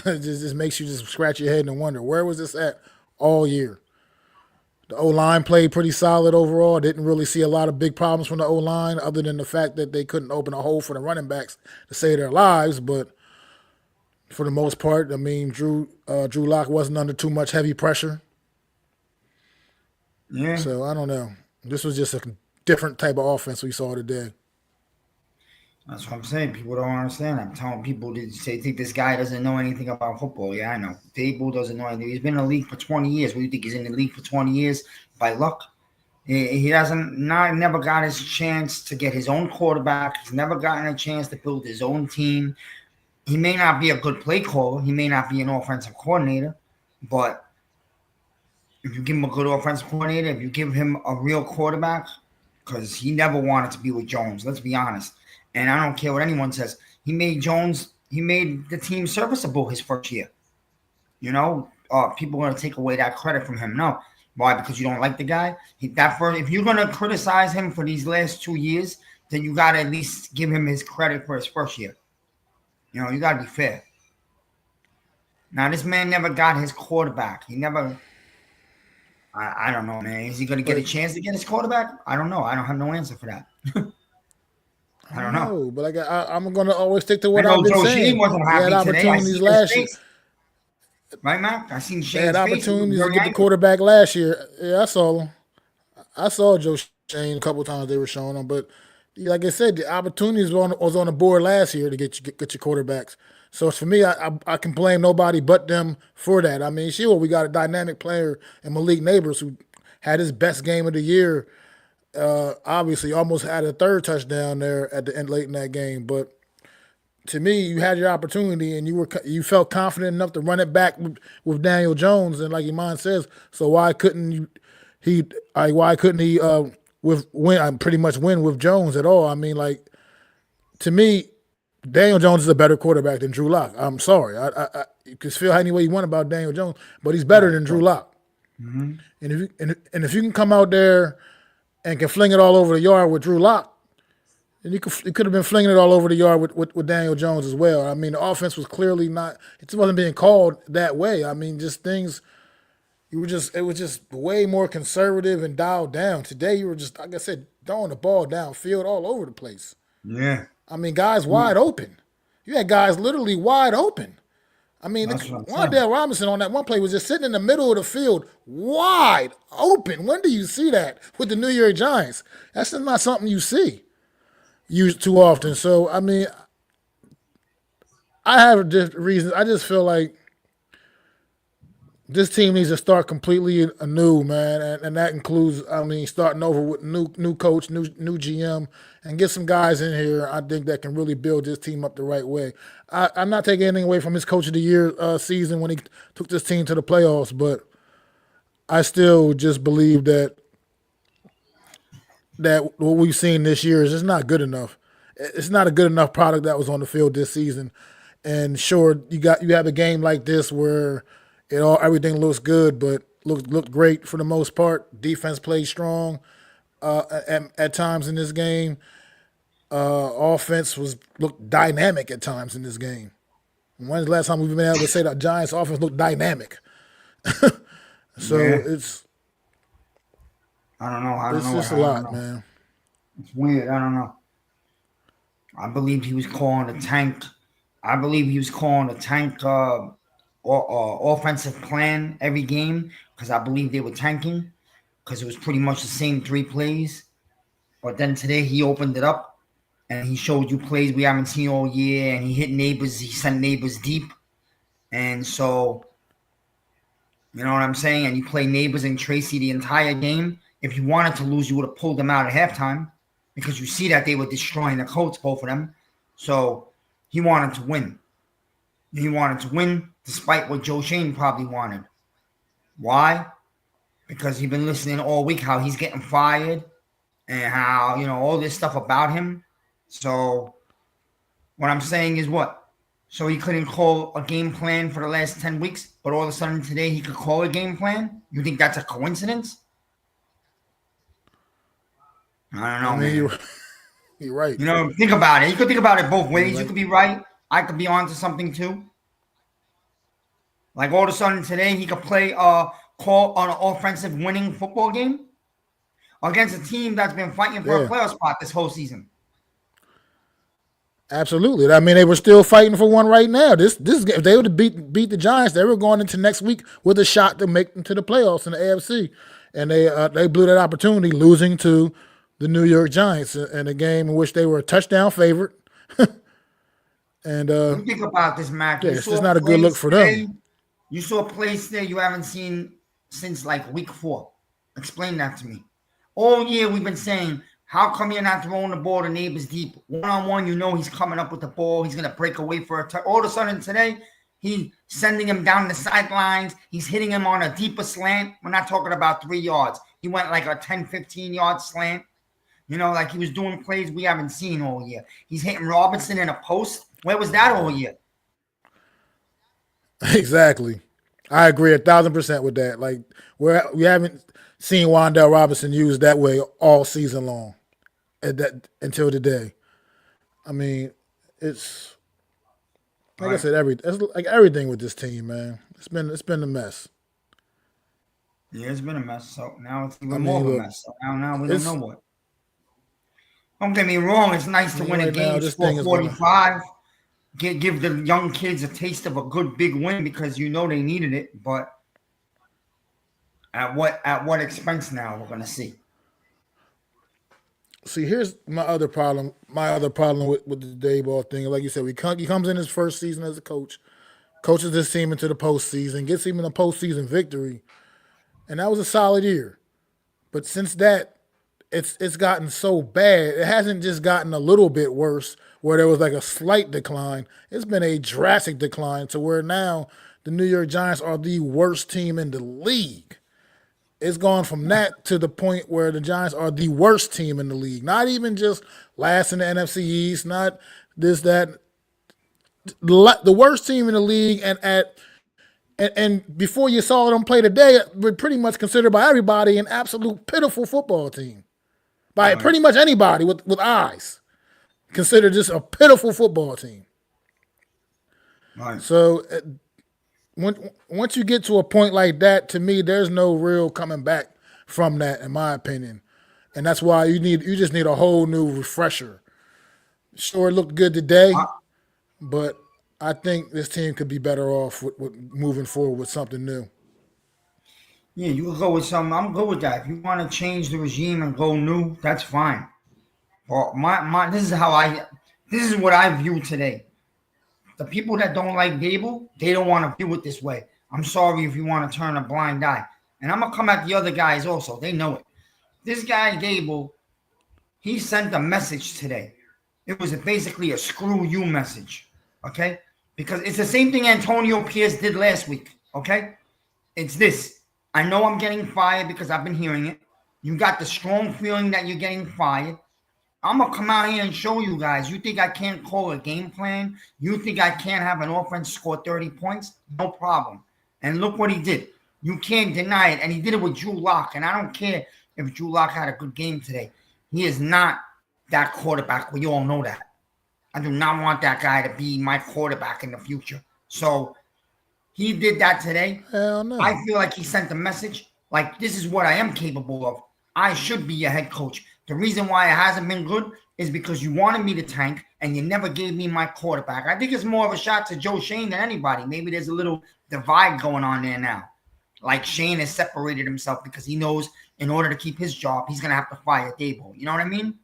It just makes you just scratch your head and wonder where was this at all year. The O-line played pretty solid overall. Didn't really see a lot of big problems from the O-line other than the fact that they couldn't open a hole for the running backs to save their lives. But for the most part, I mean, Drew Lock wasn't under too much heavy pressure. Yeah. So I don't know. This was just a different type of offense we saw today. That's what I'm saying. People don't understand. I'm telling people to say, think this guy doesn't know anything about football. Yeah, I know. Dable doesn't know anything. He's been in the league for 20 years. What do you think? He's in the league for 20 years by luck? He never got his chance to get his own quarterback. He's never gotten a chance to build his own team. He may not be a good play caller. He may not be an offensive coordinator. But if you give him a good offensive coordinator, if you give him a real quarterback, because he never wanted to be with Jones, let's be honest. And I don't care what anyone says. He made the team serviceable his first year. You know, people are going to take away that credit from him. No. Why? Because you don't like the guy? If you're going to criticize him for these last 2 years, then you got to at least give him his credit for his first year. You know, you got to be fair. Now, this man never got his quarterback. He never – I don't know, man. Is he going to get a chance to get his quarterback? I don't know. I don't have no answer for that. I don't know. But I'm going to always stick to what I've been saying. Shane wasn't happy he had opportunities last year. Right, Mac? I seen Shane's had opportunities to get the quarterback last year. Yeah, I saw him. I saw Joe Shane a couple of times they were showing him. But like I said, the opportunities was on the board last year to get your quarterbacks. So for me, I can blame nobody but them for that. I mean, sure, we got a dynamic player in Malik Neighbors who had his best game of the year. Obviously, almost had a third touchdown there at the end, late in that game. But to me, you had your opportunity, and you felt confident enough to run it back with Daniel Jones. And like Iman says, so why couldn't he pretty much win with Jones at all? I mean, like, to me, Daniel Jones is a better quarterback than Drew Lock. I'm sorry, you can feel any way you want about Daniel Jones, but he's better than Drew Lock. Mm-hmm. And if you can come out there and can fling it all over the yard with Drew Lock, and you could have been flinging it all over the yard with Daniel Jones as well. I mean, the offense was clearly not – it wasn't being called that way. I mean, just things – it was just way more conservative and dialed down. Today you were just, like I said, throwing the ball downfield all over the place. Yeah. I mean, guys wide open. You had guys literally wide open. I mean, Wan'Dale Robinson on that one play was just sitting in the middle of the field, wide open. When do you see that with the New York Giants? That's just not something you see used too often. So, I mean, I have different reasons. I just feel like this team needs to start completely anew, man, and that includes, I mean, starting over with new coach, new GM, and get some guys in here, I think, that can really build this team up the right way. I'm not taking anything away from his Coach of the Year season when he took this team to the playoffs, but I still just believe that what we've seen this year is just not good enough. It's not a good enough product that was on the field this season. And sure, you have a game like this where everything looks good, but looked great for the most part. Defense played strong at times in this game. Offense looked dynamic at times in this game. When's the last time we've been able to say that Giants offense looked dynamic? It's I don't know. It's just a lot, man. It's weird. I don't know. I believe he was calling a tank. Offensive plan every game because I believe they were tanking because it was pretty much the same 3 plays. But then today he opened it up and he showed you plays we haven't seen all year, and he hit Neighbors. He sent Neighbors deep. And so, you know what I'm saying? And you play Neighbors and Tracy the entire game. If you wanted to lose, you would have pulled them out at halftime because you see that they were destroying the Colts, both of them. So he wanted to win. He wanted to win despite what Joe Shane probably wanted. Why? Because he's been listening all week how he's getting fired and how, all this stuff about him. So what I'm saying is what? So he couldn't call a game plan for the last 10 weeks, but all of a sudden today he could call a game plan? You think that's a coincidence? I don't know, man. You're right. Think about it. You could think about it both ways. Right. You could be right. I could be onto something too. Like all of a sudden today he could play call on an offensive winning football game against a team that's been fighting for a playoff spot this whole season. Absolutely. I mean, they were still fighting for one right now. This if they would have beat the Giants, they were going into next week with a shot to make them to the playoffs in the AFC, and they blew that opportunity, losing to the New York Giants in a game in which they were a touchdown favorite. And you think about this, Mac. Yeah, it's just not a good look for them. You saw a place there you haven't seen since like week 4. Explain that to me. All year we've been saying, how come you're not throwing the ball to neighbors deep? One-on-one, he's coming up with the ball. He's going to break away for a touch. All of a sudden today, he's sending him down the sidelines. He's hitting him on a deeper slant. We're not talking about 3 yards. He went like a 10, 15-yard slant. Like he was doing plays we haven't seen all year. He's hitting Robinson in a post. Where was that all year? Exactly. I agree 1,000% with that. Like we haven't seen Wan'Dale Robinson used that way all season long until today. I mean, it's like I said, it's like everything with this team, man. It's been a mess. Yeah, it's been a mess. So now it's even more of a mess. So now we don't know what. Don't get me wrong. It's nice to win a game, score 45. Give the young kids a taste of a good big win because they needed it. But at what expense now? We're gonna see. See, here's my other problem. My other problem with the Daboll thing, like you said, he comes in his first season as a coach, coaches this team into the postseason, gets him in a postseason victory, and that was a solid year. But since that, it's gotten so bad. It hasn't just gotten a little bit worse where there was like a slight decline. It's been a drastic decline to where now the New York Giants are the worst team in the league. It's gone from that to the point where the Giants are the worst team in the league. Not even just last in the NFC East, not this, that. The worst team in the league, and before you saw them play today, we're pretty much considered by everybody an absolute pitiful football team. By pretty much anybody with eyes. Considered just a pitiful football team. Right. So once you get to a point like that, to me, there's no real coming back from that, in my opinion. And that's why you just need a whole new refresher. Sure, it looked good today, but I think this team could be better off with moving forward with something new. Yeah, you could go with something. I'm good with that. If you want to change the regime and go new, that's fine. Well, this is what I view today. The people that don't like Daboll, they don't want to view it this way. I'm sorry if you want to turn a blind eye. And I'm going to come at the other guys also. They know it. This guy, Daboll, he sent a message today. It was basically a screw you message, okay? Because it's the same thing Antonio Pierce did last week, okay? It's this. I know I'm getting fired because I've been hearing it. You got the strong feeling that you're getting fired. I'm going to come out here and show you guys. You think I can't call a game plan? You think I can't have an offense score 30 points? No problem. And look what he did. You can't deny it. And he did it with Drew Lock. And I don't care if Drew Lock had a good game today. He is not that quarterback. We all know that. I do not want that guy to be my quarterback in the future. So he did that today. Hell no. I feel like he sent a message like, this is what I am capable of. I should be your head coach. The reason why it hasn't been good is because you wanted me to tank and you never gave me my quarterback. I think it's more of a shot to Joe Shane than anybody. Maybe there's a little divide going on there now. Like Shane has separated himself because he knows in order to keep his job, he's going to have to fire Daboll. You know what I mean?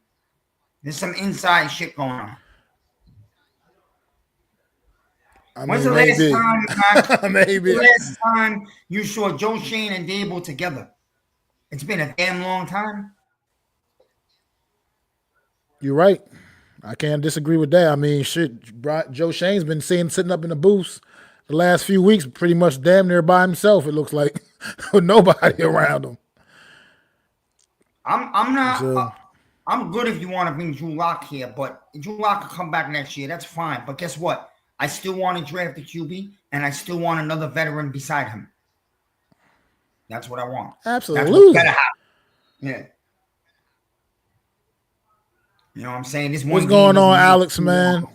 There's some inside shit going on. When's the last time you saw Joe Shane and Daboll together? It's been a damn long time. You're right. I can't disagree with that. I mean, shit, Joe Shane's been sitting up in the booth the last few weeks, pretty much damn near by himself, it looks like, with nobody around him. I'm not. I'm good if you want to bring Drew Lock here, but Drew Lock will come back next year. That's fine. But guess what? I still want to draft a QB, and I still want another veteran beside him. That's what I want. Absolutely. That's what better happen. Yeah. You know what I'm saying? This What's going on, Alex, man?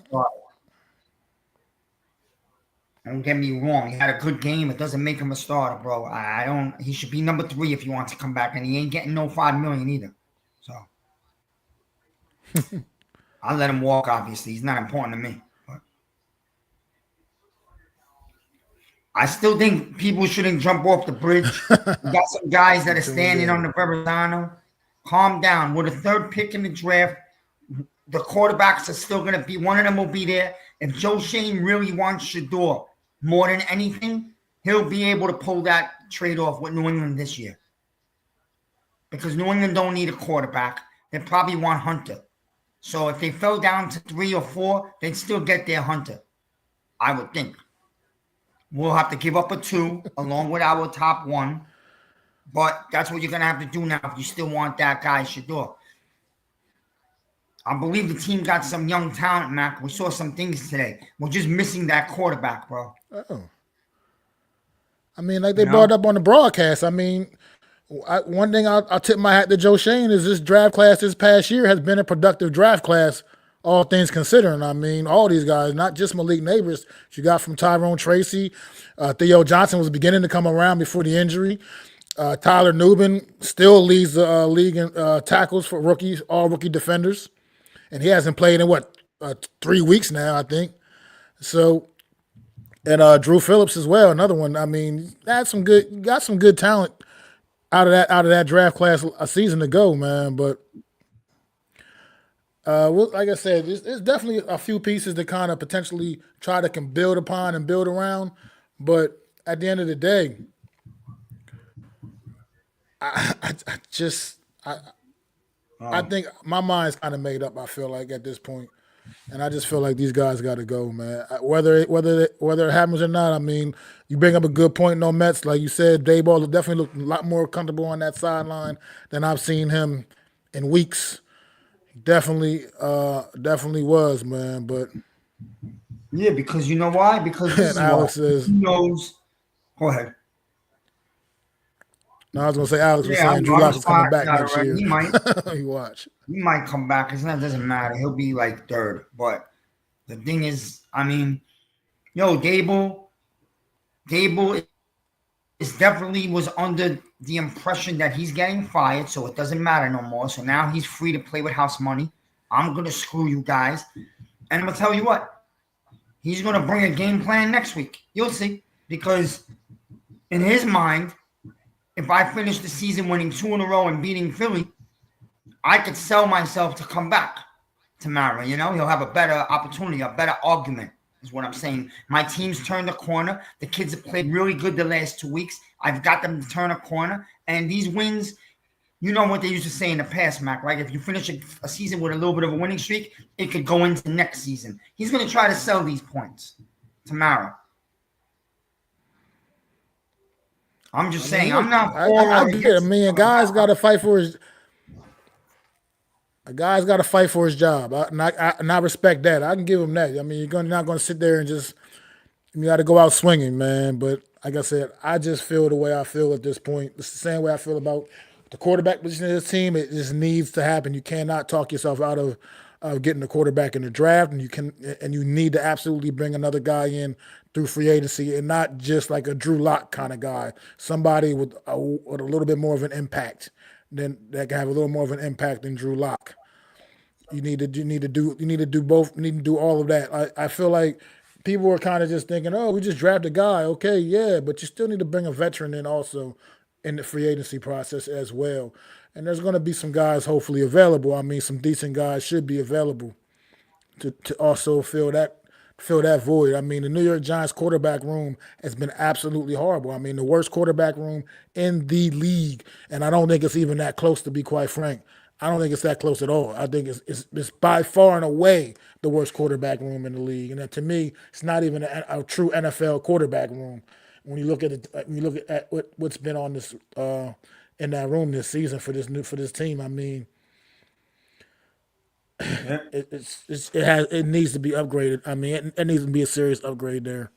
Don't get me wrong. He had a good game. It doesn't make him a starter, bro. I don't. He should be number 3 if he wants to come back, and he ain't getting no $5 million either. So I'll let him walk. Obviously, he's not important to me. But I still think people shouldn't jump off the bridge. We got some guys that are standing on the Verrazano. Calm down. With a 3rd pick in the draft, the quarterbacks are still going to be. One of them will be there. If Joe Shane really wants Shador more than anything, he'll be able to pull that trade off with New England this year. Because New England don't need a quarterback. They probably want Hunter. So if they fell down to 3 or 4, they'd still get their Hunter, I would think. We'll have to give up a 2 along with our top 1. But that's what you're going to have to do now if you still want that guy, Shador. I believe the team got some young talent, Mac. We saw some things today. We're just missing that quarterback, bro. Oh. I mean, like they brought up on the broadcast. I mean, one thing I'll tip my hat to Joe Shane is this draft class this past year has been a productive draft class, all things considering. I mean, all these guys, not just Malik Neighbors. You got from Tyrone Tracy. Theo Johnson was beginning to come around before the injury. Tyler Nubin still leads the league in tackles for rookies, all rookie defenders. And he hasn't played in 3 weeks now, I think. So, and Drew Phillips as well, another one. I mean, got some good talent out of that draft class a season ago, man. But like I said, there's definitely a few pieces to kind of potentially try to build upon and build around. But at the end of the day, I think my mind's kind of made up. I feel like at this point, and I just feel like these guys got to go, man. Whether it happens or not, I mean, you bring up a good point. No Mets, like you said, Dayball definitely looked a lot more comfortable on that sideline than I've seen him in weeks. Definitely was, man. But yeah, because you know why? Because this Alex says he knows. Go ahead. No, I was gonna say Alex was saying Drew Lock is coming back next year. He might. You watch. He might come back. It doesn't matter. He'll be like 3rd. But the thing is, I mean, Dable is definitely was under the impression that he's getting fired, so it doesn't matter no more. So now he's free to play with house money. I'm gonna screw you guys, and I'm gonna tell you what. He's gonna bring a game plan next week. You'll see, because in his mind, if I finish the season winning 2 in a row and beating Philly, I could sell myself to come back tomorrow. He'll have a better opportunity, a better argument is what I'm saying. My team's turned a corner. The kids have played really good the last 2 weeks. I've got them to turn a corner. And these wins, you know what they used to say in the past, Mac, right? If you finish a season with a little bit of a winning streak, it could go into next season. He's going to try to sell these points tomorrow. I'm just saying, I'm not. I get it. I mean, a guy's got to fight for his. A guy's got to fight for his job, and I respect that. I can give him that. I mean, you're not going to sit there and just. You got to go out swinging, man. But like I said, I just feel the way I feel at this point. It's the same way I feel about the quarterback position of this team. It just needs to happen. You cannot talk yourself out of getting the quarterback in the draft, and you need to absolutely bring another guy in through free agency, and not just like a Drew Lock kind of guy. Somebody with a little bit more of an impact that can have a little more of an impact than Drew Lock. You need to do both. You need to do all of that. I feel like people were kind of just thinking, oh, we just drafted a guy. Okay, yeah, but you still need to bring a veteran in also in the free agency process as well. And there's going to be some guys hopefully available. I mean, some decent guys should be available to also fill that void. I mean, the New York Giants quarterback room has been absolutely horrible. I mean, the worst quarterback room in the league, and I don't think it's even that close, to be quite frank. I don't think it's that close at all. I think it's by far and away the worst quarterback room in the league. And to me, it's not even a true NFL quarterback room. When you look at what's been on this in that room this season for this team, I mean, Yeah. it needs to be upgraded. I mean, it needs to be a serious upgrade there.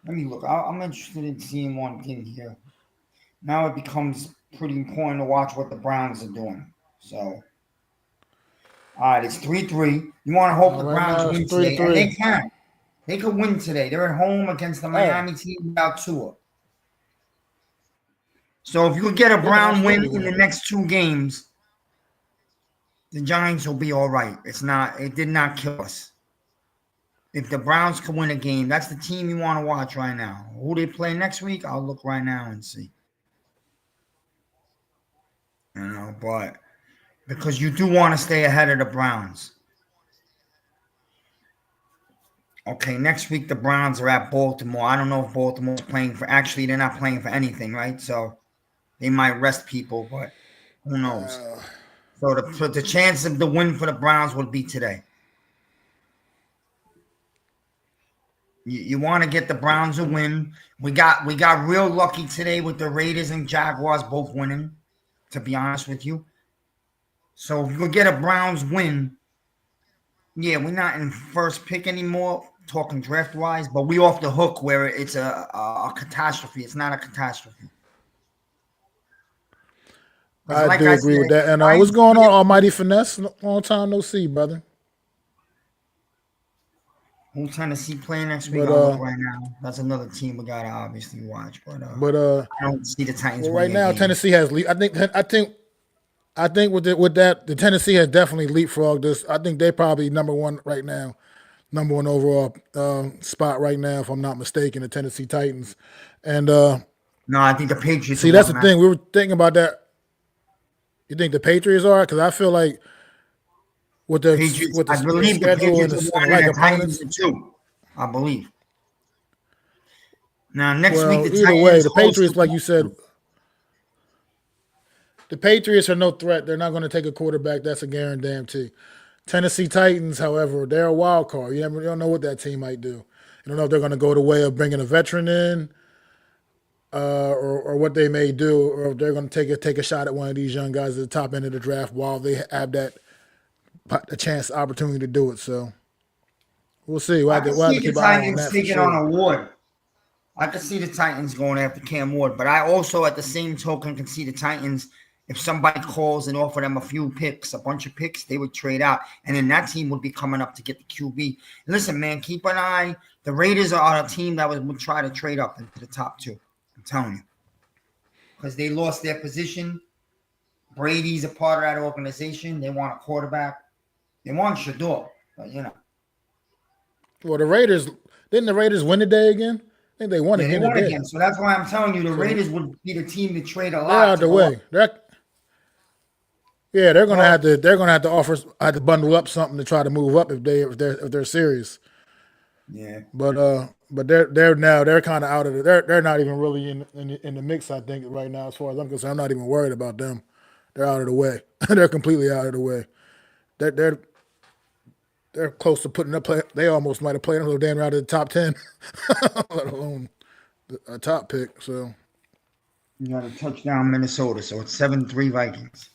Let me look. I'm interested in seeing one thing here. Now it becomes pretty important to watch what the Browns are doing. So, all right, it's 3-3. You want to hope the Right Browns now it's win three today, and they three. can. They could win today. They're at home against the Oh, Miami team without Tua. So if you could get a they can Brown win absolutely in the win. next 2 games, the Giants will be all right. It did not kill us. If the Browns can win a game, that's the team you want to watch right now. Who they play next week, I'll look right now and see. But because you do want to stay ahead of the Browns. Okay, next week the Browns are at Baltimore. I don't know if Baltimore's playing for. Actually, they're not playing for anything, right? So they might rest people, but who knows? So the chance of the win for the Browns would be today. You want to get the Browns a win. We got real lucky today with the Raiders and Jaguars both winning, to be honest with you. So if you could get a Browns win, yeah, we're not in first pick anymore, talking draft-wise, but we off the hook where it's a catastrophe. It's not a catastrophe. Because I like do I agree with said, that. And what's going on, Almighty Finesse? Long time no see, brother. who Tennessee playing next week? But I'll look right now. That's another team we gotta obviously watch. But but I don't see the Titans well, right winning a now game. Tennessee has. I think with that, the Tennessee has definitely leapfrogged this. I think they're probably number one right now, number one overall spot right now, if I'm not mistaken, the Tennessee Titans. And No, I think the Patriots. see, that's the thing. We were thinking about that. You think the Patriots are? Because I feel like with the Patriots. I the believe the schedule and Patriots are the one like and the Titans opponents. are two. I believe. Now next week the Well, either way, Titans the host Patriots, like you said, the Patriots are no threat. They're not going to take a quarterback. That's a guarantee. Tennessee Titans, however, they're a wild card. You don't know what that team might do. You don't know if they're going to go the way of bringing a veteran in, or what they may do, or if they're going to take a shot at one of these young guys at the top end of the draft while they have a chance, opportunity to do it. So we'll see. I can We'll have see to the keep an eye on Titans that for taking on sure. a Ward. I can see the Titans going after Cam Ward, but I also, at the same token, can see the Titans. If somebody calls and offer them a bunch of picks, they would trade out, and then that team would be coming up to get the QB. Listen, man, keep an eye. The Raiders are a team that would try to trade up into the top two. I'm telling you, because they lost their position. Brady's a part of that organization. They want a quarterback. They want Shador, but Well, the Raiders didn't the Raiders win today again? I think they won yeah, they again won today. again. So that's why I'm telling you, the So Raiders would be the team to trade a they're lot out to the go up. way. They're gonna Well, have to bundle up something to try to move up if they're serious. yeah. But they're kind of out of it. They're not even really in the mix. I think right now, as far as I'm concerned, I'm not even worried about them. They're out of the way. They're completely out of the way. They're close to putting up. They almost might have played them damn out of the top 10, let alone a top pick. So You got a touchdown Minnesota, so it's 7-3 Vikings.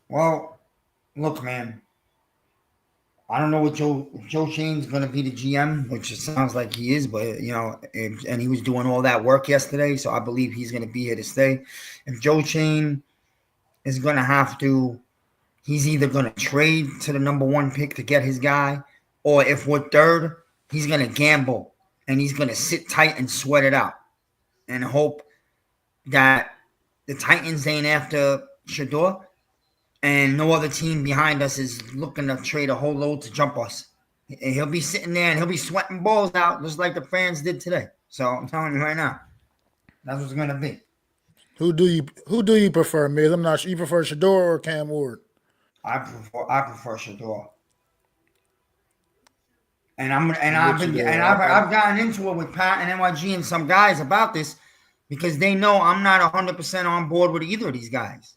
Well, look, man. I don't know what Joe Shane's going to be the GM, which it sounds like he is, but and he was doing all that work yesterday, so I believe he's going to be here to stay. If Joe Shane is going to have to, he's either going to trade to the number one pick to get his guy, or if we're third, he's going to gamble and he's going to sit tight and sweat it out and hope that the Titans ain't after Shador and no other team behind us is looking to trade a whole load to jump us. And he'll be sitting there and he'll be sweating balls out just like the fans did today. So I'm telling you right now, that's what's going to be. who do you prefer, Miz? I'm not sure. You prefer Shador or Cam Ward? I prefer Shador. And I've gotten into it with Pat and NYG and some guys about this because they know I'm not 100% on board with either of these guys.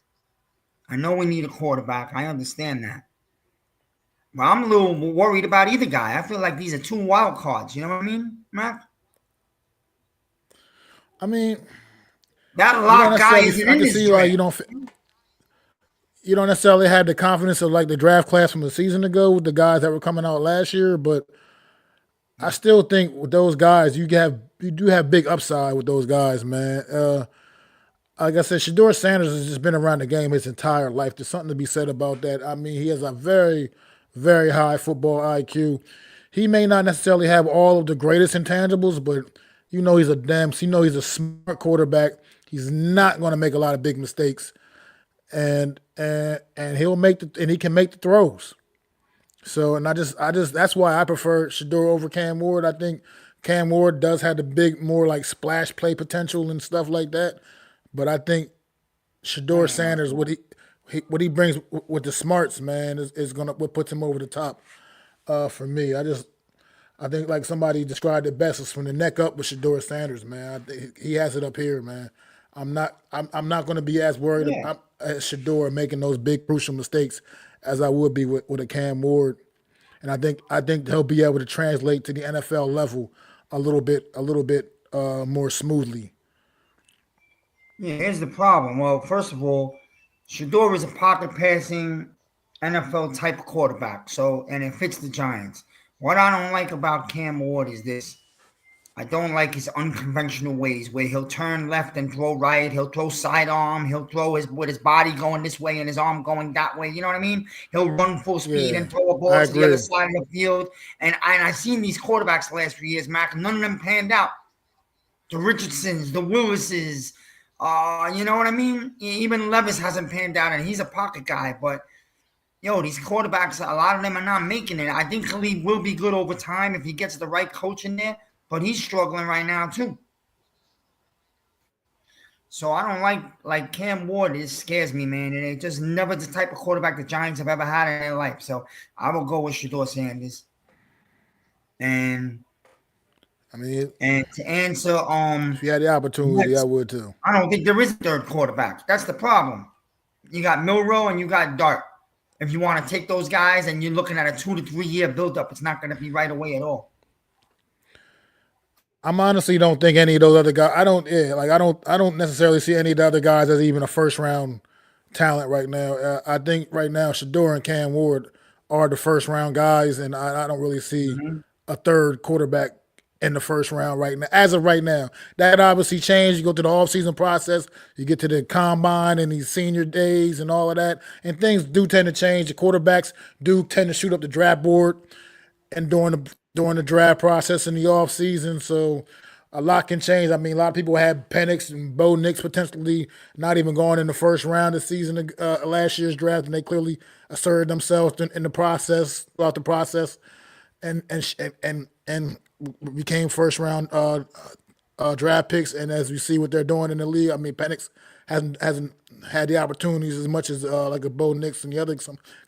I know we need a quarterback. I understand that. But I'm a little worried about either guy. I feel like these are two wild cards. You know what I mean, Mac? I mean, That lock guy isn't I in can this see draft. why you don't. you don't necessarily have the confidence of like the draft class from a season ago with the guys that were coming out last year, but I still think with those guys, you do have big upside with those guys, man. Like I said, Shador Sanders has just been around the game his entire life. There's something to be said about that. I mean, he has a very, very high football IQ. He may not necessarily have all of the greatest intangibles, but he's a smart quarterback. He's not going to make a lot of big mistakes, and he can make the throws. So, and I just that's why I prefer Shador over Cam Ward. I think Cam Ward does have the big, more like splash play potential and stuff like that. But I think Shador Sanders, what he brings with the smarts, man, is what puts him over the top for me. I think like somebody described it best, is from the neck up with Shador Sanders, man. I think he has it up here, man. I'm not going to be as worried about Shador making those big crucial mistakes as I would be with a Cam Ward, and I think he'll be able to translate to the NFL level a little bit more smoothly. Yeah, here's the problem. Well, first of all, Shador is a pocket passing NFL type quarterback, and it fits the Giants. What I don't like about Cam Ward is this. I don't like his unconventional ways where he'll turn left and throw right. He'll throw sidearm. He'll throw with his body going this way and his arm going that way. You know what I mean? He'll run full speed and throw a ball to the other side of the field. And I've seen these quarterbacks the last few years, Mac. None of them panned out. The Richardsons, the Willises, you know what I mean? Even Levis hasn't panned out, and he's a pocket guy. But, these quarterbacks, a lot of them are not making it. I think Khalid will be good over time if he gets the right coach in there. But he's struggling right now too. So I don't like Cam Ward. It scares me, man. And it just never the type of quarterback the Giants have ever had in their life. So I will go with Shador Sanders. And to answer, if you had the opportunity, I would too. I don't think there is a third quarterback. That's the problem. You got Milroe and you got Dart. If you want to take those guys and you're looking at a 2 to 3 year buildup, it's not going to be right away at all. I honestly don't think any of those other guys. I don't necessarily see any of the other guys as even a first round talent right now. I think right now Shador and Cam Ward are the first round guys, and I don't really see a third quarterback in the first round right now. As of right now, that obviously changed. You go through the offseason process, you get to the combine and these senior days and all of that, and things do tend to change. The quarterbacks do tend to shoot up the draft board, and during the draft process in the offseason, so a lot can change. I mean, a lot of people had Penix and Bo Nix potentially not even going in the first round this season, last year's draft, and they clearly asserted themselves in the process, throughout the process, and became first round draft picks. And as we see what they're doing in the league, I mean, Penix hasn't had the opportunities as much as like a Bo Nix and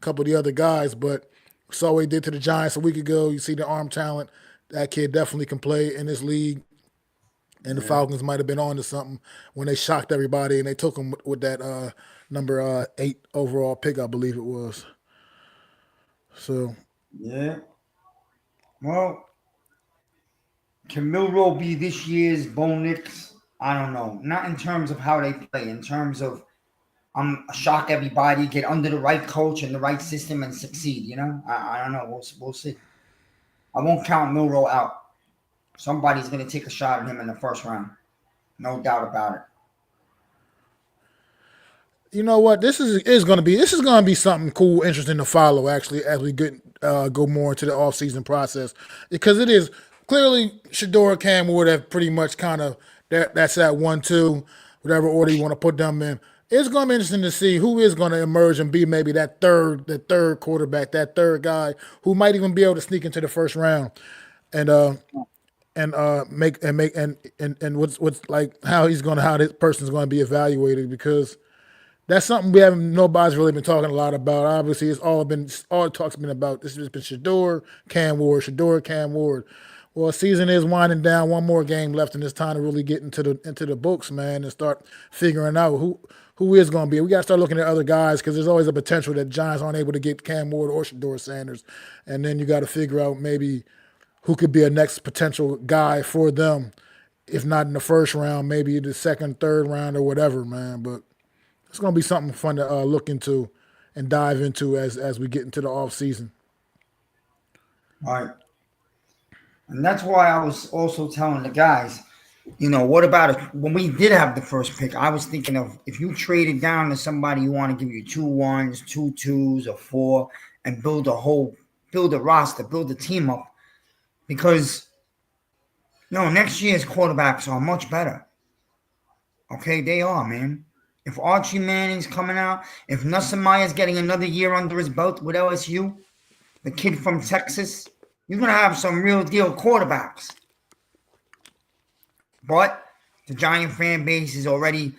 couple of the other guys, but saw what he did to the Giants a week ago. You see the arm talent. That kid definitely can play in this league. And the Falcons might have been on to something when they shocked everybody and they took him with that number 8 overall pick, I believe it was. So. Yeah. Well, can Milroe be this year's Bo Nix? I don't know. Not in terms of how they play. In terms of shock everybody, get under the right coach and the right system and succeed, I don't know. We'll see. I won't count Milroe out. Somebody's going to take a shot at him in the first round. No doubt about it. You know what? This is going to be something cool, interesting to follow, actually, as we go more into the offseason process. Because it is clearly Shador, Cam Ward have pretty much kind of, that's that 1-2, whatever order you want to put them in. It's going to be interesting to see who is going to emerge and be maybe the third quarterback, that third guy who might even be able to sneak into the first round, and what's like how this person's going to be evaluated, because that's something nobody's really been talking a lot about. Obviously, all the talk's been about. This has been Shador, Cam Ward. Well, season is winding down. One more game left, and it's time to really get into the books, man, and start figuring out who is going to be. We got to start looking at other guys, because there's always a potential that Giants aren't able to get Cam Ward or Shador Sanders, and then you got to figure out maybe who could be a next potential guy for them, if not in the first round, maybe the second, third round or whatever, man. But it's going to be something fun to look into and dive into as we get into the off season. Right. And that's why I was also telling the guys, what about when we did have the first pick? I was thinking of if you traded down to somebody you want to give you 2 1s, 2 2s, or 4, and build a roster, build a team up, because next year's quarterbacks are much better. Okay, they are, man. If Archie Manning's coming out, if Nussmeyer's getting another year under his belt with LSU, the kid from Texas, you're gonna have some real deal quarterbacks. But the Giant fan base is already,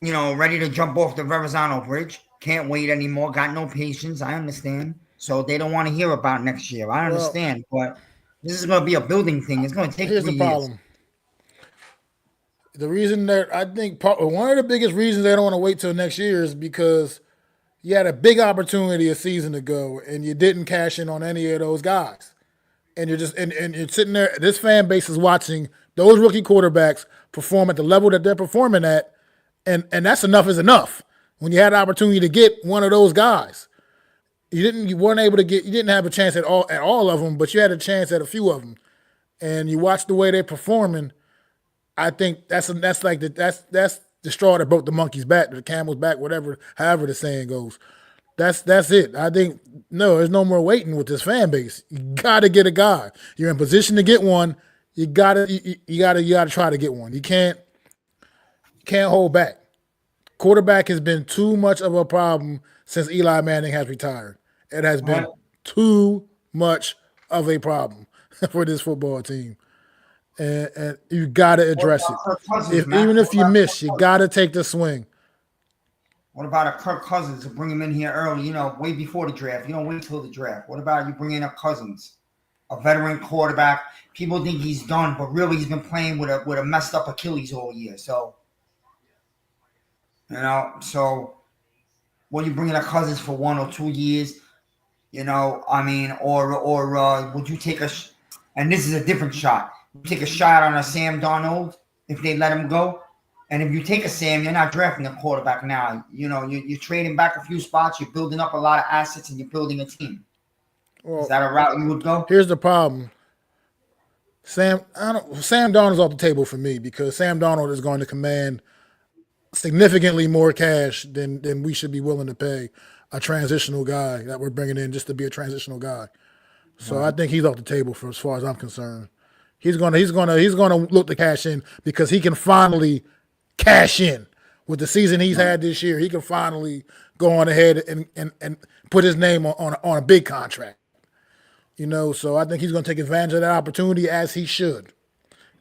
ready to jump off the Verrazano Bridge. Can't wait anymore. Got no patience. I understand. So they don't want to hear about next year. I understand. But this is going to be a building thing. It's going to take 3 years. Here's the problem. The reason that I think one of the biggest reasons they don't want to wait till next year is because you had a big opportunity a season ago and you didn't cash in on any of those guys. And you're just and you're sitting there. This fan base is watching those rookie quarterbacks perform at the level that they're performing at, and that's enough is enough. When you had an opportunity to get one of those guys, you didn't have a chance at all of them, but you had a chance at a few of them, and you watch the way they're performing. I think that's the straw that broke the monkey's back, the camel's back, however the saying goes. That's it. I think there's no more waiting with this fan base. You gotta get a guy. You're in position to get one. You gotta try to get one. You can't hold back. Quarterback has been too much of a problem since Eli Manning has retired. It has been too much of a problem for this football team. And you gotta address it. Even if you miss, you gotta take the swing. What about a Kirk Cousins to bring him in here early, way before the draft? You don't wait till the draft. What about you bring in a Cousins, a veteran quarterback? People think he's done, but really he's been playing with a messed up Achilles all year. So, when you bring in a Cousins for 1 or 2 years, or would you take and this is a different shot. You take a shot on a Sam Darnold if they let him go. And if you take a Sam, you're not drafting a quarterback now. You're trading back a few spots. You're building up a lot of assets, and you're building a team. Well, is that a route you would go? Here's the problem. Sam Darnold's off the table for me because Sam Darnold is going to command significantly more cash than we should be willing to pay a transitional guy that we're bringing in just to be a transitional guy. So I think he's off the table for as far as I'm concerned. He's gonna look to cash in because he can finally cash in with the season he's had this year. He can finally go on ahead and put his name on a big contract. So I think he's going to take advantage of that opportunity as he should.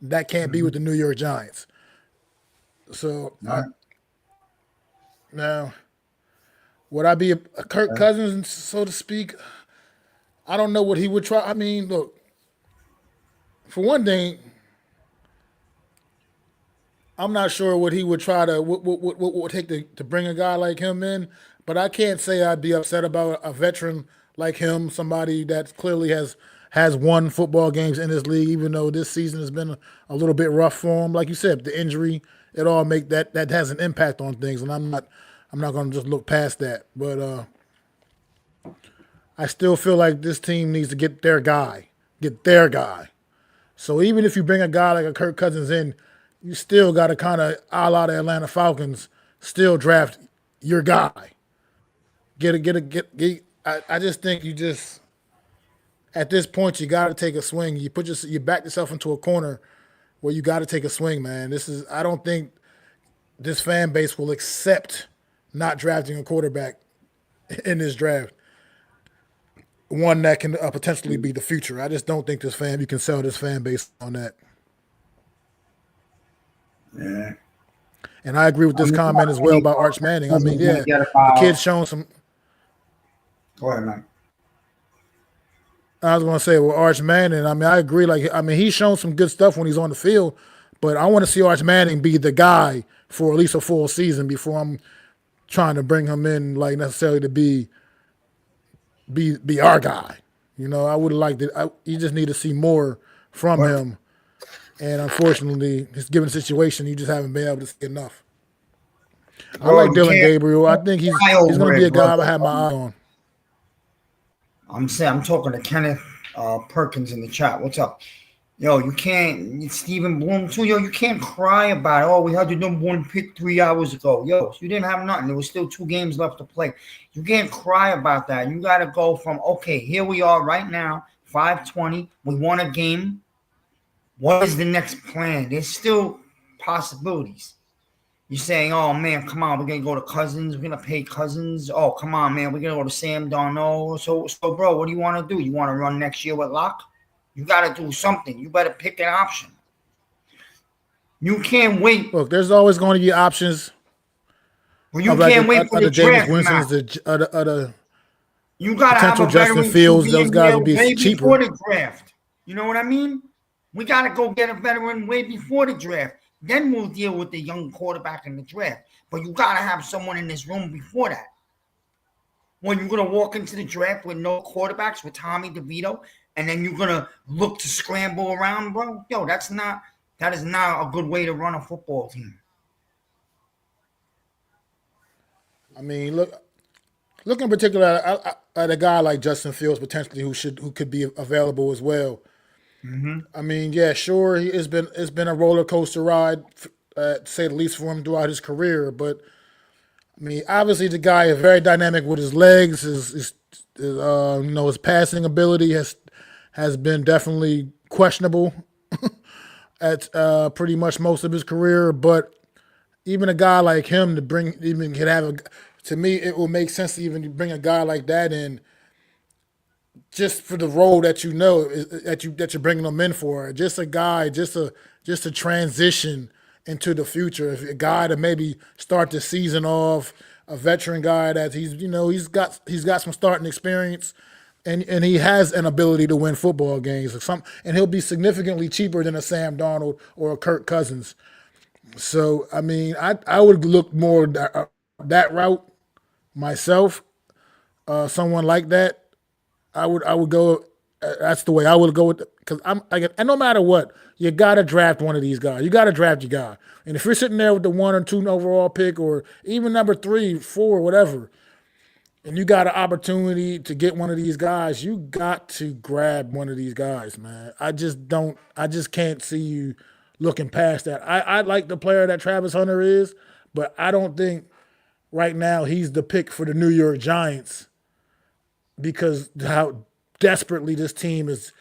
That can't be with the New York Giants. So now, would I be a Kirk Cousins, so to speak? I don't know what he would try. I mean, look, for one thing, I'm not sure what he would try to what would take to bring a guy like him in, but I can't say I'd be upset about a veteran like him, somebody that clearly has won football games in this league, even though this season has been a little bit rough for him. Like you said, the injury, it all make that has an impact on things, and I'm not going to just look past that. But I still feel like this team needs to get their guy. So even if you bring a guy like a Kirk Cousins in, you still got to kind of, a la the Atlanta Falcons, still draft your guy. I just think at this point, you got to take a swing. You back yourself into a corner where you got to take a swing, man. I don't think this fan base will accept not drafting a quarterback in this draft. One that can potentially be the future. I just don't think you can sell this fan base on that. Yeah. And I agree with this comment as well about Arch Manning. I mean, the kid's shown some. Go ahead, man. I was going to say, well, Arch Manning, I mean, I agree. He's shown some good stuff when he's on the field, but I want to see Arch Manning be the guy for at least a full season before I'm trying to bring him in, necessarily to be our guy. I would have liked it. You just need to see more from him. And unfortunately, just given the situation, you just haven't been able to see enough. I like you Dylan can't Gabriel. I think he's cry going to over be it, a bro. guy I have my eye on. I'm talking to Kenneth Perkins in the chat. What's up? Yo, you can't, Stephen Bloom too. Yo, you can't cry about it. Oh, we had the number 1 pick 3 hours ago. Yo, you didn't have nothing. There was still 2 games left to play. You can't cry about that. You got to go from, okay, here we are right now, 5:20. We won a game. What is the next plan? There's still possibilities. You're saying, oh, man, come on, we're going to go to Cousins. We're going to pay Cousins. Oh, come on, man, we're going to go to Sam Darnold. So, bro, what do you want to do? You want to run next year with Locke? You got to do something. You better pick an option. You can't wait. Look, there's always going to be options. Well, you can't wait for the Jameis draft, Winston's, Matt. You got to have potential a Justin veteran Fields. QB Those in guys there will be way cheaper. before the draft. You know what I mean? We got to go get a veteran way before the draft. Then we'll deal with the young quarterback in the draft. But you got to have someone in this room before that. When you're going to walk into the draft with no quarterbacks, with Tommy DeVito, and then you're going to look to scramble around, bro. Yo, that is not a good way to run a football team. I mean, look in particular at a guy like Justin Fields potentially who could be available as well. Mm-hmm. I mean, yeah, sure, it's been a roller coaster ride, to say the least, for him throughout his career. But I mean, obviously the guy is very dynamic with his legs. His passing ability has been definitely questionable at pretty much most of his career. But even a guy like him to me, it will make sense to even bring a guy like that in, just for the role that that you're bringing them in for. Just a guy, just a transition into the future. If a guy to maybe start the season off, a veteran guy that he's got some starting experience, and he has an ability to win football games and he'll be significantly cheaper than a Sam Darnold or a Kirk Cousins. So I mean, I would look more that route myself. Someone like that, I would go. That's the way I would go with it, because and no matter what, you gotta draft one of these guys. You gotta draft your guy. And if you're sitting there with the 1 or 2 overall pick, or even number 3, 4, whatever, and you got an opportunity to get one of these guys, you got to grab one of these guys, man. I just can't see you looking past that. I like the player that Travis Hunter is, but I don't think right now he's the pick for the New York Giants, because how desperately this team is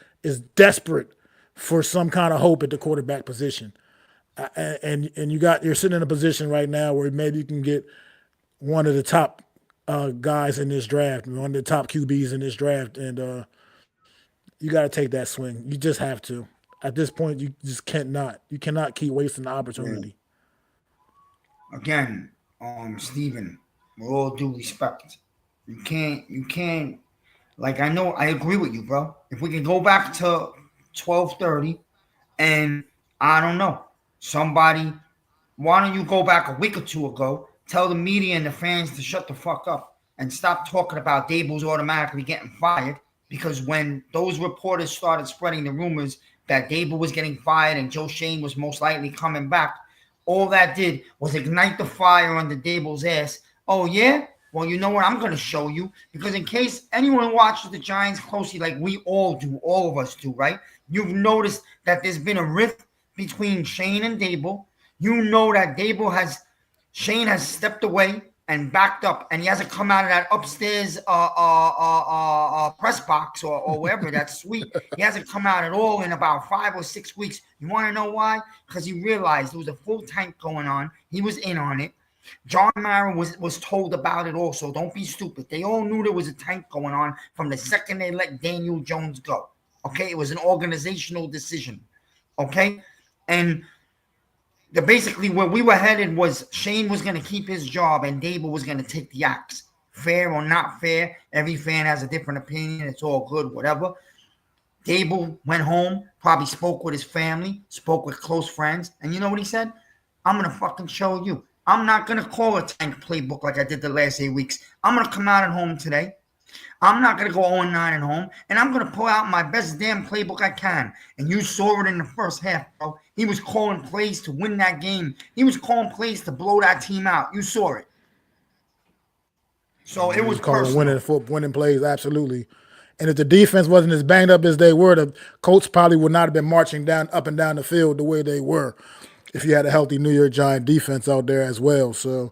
desperate for some kind of hope at the quarterback position. And you're sitting in a position right now where maybe you can get one of the top guys in this draft, one of the top QBs in this draft, and you got to take that swing. You just have to. At this point, you just cannot. You cannot keep wasting the opportunity. Again, Stephen, with all due respect, you can't. Like, I know, I agree with you, bro. If we can go back to 12:30, and I don't know, somebody, why don't you go back a week or 2 ago, tell the media and the fans to shut the fuck up and stop talking about Dable's automatically getting fired? Because when those reporters started spreading the rumors that Dable was getting fired and Joe Shane was most likely coming back, all that did was ignite the fire under Dable's ass. Oh, yeah? Well, you know what? I'm going to show you, because in case anyone watches the Giants closely, like we all do, all of us do, right? You've noticed that there's been a rift between Shane and Dable. You know that Shane has stepped away and backed up, and he hasn't come out of that upstairs press box or wherever, that suite. He hasn't come out at all in about 5 or 6 weeks. You want to know why? Because he realized there was a full tank going on. He was in on it. John Mara was told about it also. Don't be stupid. They all knew there was a tank going on from the second they let Daniel Jones go. Okay? It was an organizational decision. Okay? And basically where we were headed was Shane was going to keep his job and Dable was going to take the axe. Fair or not fair, every fan has a different opinion. It's all good, whatever. Dable went home, probably spoke with his family, spoke with close friends, and you know what he said? I'm going to fucking show you. I'm not going to call a tank playbook like I did the last 8 weeks. I'm going to come out at home today. I'm not going to go 0-9 at home, and I'm going to pull out my best damn playbook I can. And you saw it in the first half, bro. He was calling plays to win that game. He was calling plays to blow that team out. You saw it. So it was personal. Winning plays, absolutely. And if the defense wasn't as banged up as they were, the Colts probably would not have been marching up and down the field the way they were if you had a healthy New York Giant defense out there as well. So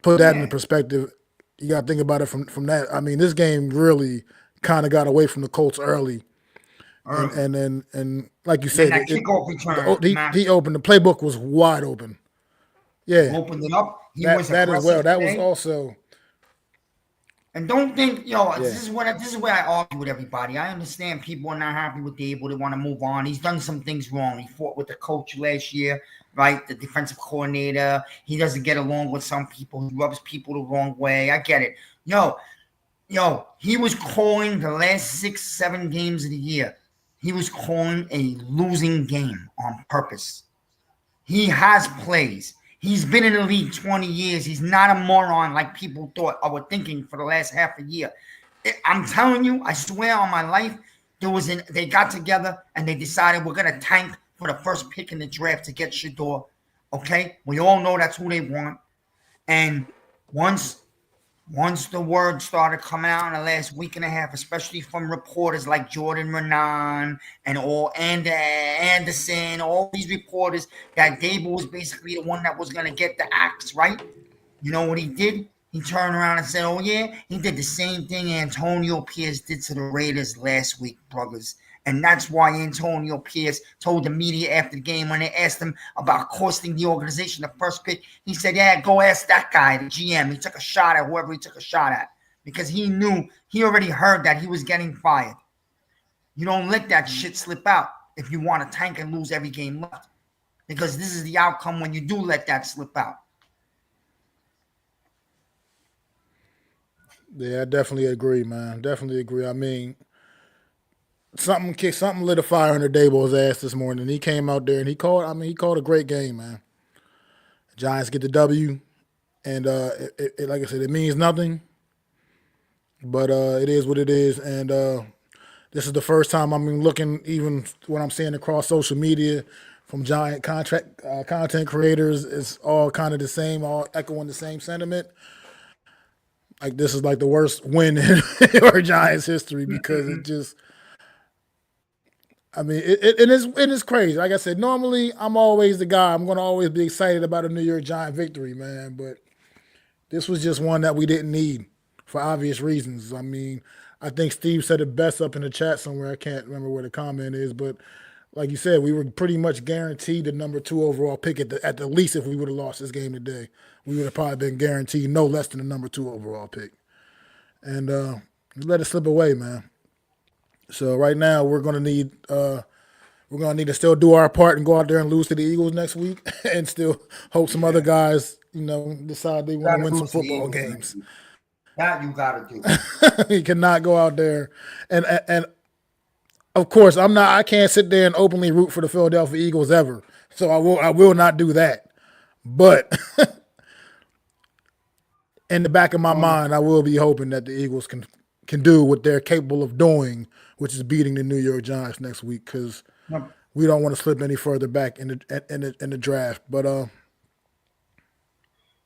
put that in perspective. You got to think about it from that. I mean, this game really kind of got away from the Colts early. And like you said, that kickoff return, he opened. The playbook was wide open. Yeah. Opened it up. That as well. That was also. And don't think, this is where I argue with everybody. I understand people are not happy with Dable. They want to move on. He's done some things wrong. He fought with the coach last year, right? The defensive coordinator. He doesn't get along with some people. He rubs people the wrong way. I get it. He was calling the last 6-7 games of the year. He was calling a losing game on purpose. He has plays. He's been in the league 20 years. He's not a moron like people thought or were thinking for the last half a year. I'm telling you, I swear on my life, they got together and they decided we're going to tank for the first pick in the draft to get Shador. Okay? We all know that's who they want. And once the word started coming out in the last week and a half, especially from reporters like Jordan Renan and Anderson, all these reporters, that Dable was basically the one that was going to get the axe, right? You know what he did? He turned around and said, oh, yeah, he did the same thing Antonio Pierce did to the Raiders last week, brothers. And that's why Antonio Pierce told the media after the game when they asked him about costing the organization the first pick, he said, yeah, go ask that guy, the GM. He took a shot at whoever he took a shot at because he already heard that he was getting fired. You don't let that shit slip out if you want to tank and lose every game left because this is the outcome when you do let that slip out. Yeah, I definitely agree, man. Definitely agree. I mean, something lit a fire under Dable's ass this morning. He came out there and he called a great game, man. Giants get the W, and like I said, it means nothing, but it is what it is. And this is the first time I'm looking, even what I'm seeing across social media from Giant content creators, it's all kind of the same, all echoing the same sentiment. Like this is like the worst win in our Giants history because it just. I mean, it is crazy. Like I said, normally I'm always the guy. I'm going to always be excited about a New York Giant victory, man. But this was just one that we didn't need for obvious reasons. I mean, I think Steve said it best up in the chat somewhere. I can't remember where the comment is. But like you said, we were pretty much guaranteed the number 2 overall pick at the least if we would have lost this game today. We would have probably been guaranteed no less than the number 2 overall pick. And let it slip away, man. So right now we're gonna need to still do our part and go out there and lose to the Eagles next week, and still hope some other guys, decide they want to win some football games. That you gotta do. You cannot go out there and of course I can't sit there and openly root for the Philadelphia Eagles ever. So I will not do that. But in the back of my mind, I will be hoping that the Eagles can do what they're capable of doing, which is beating the New York Giants next week, because we don't want to slip any further back in the draft. But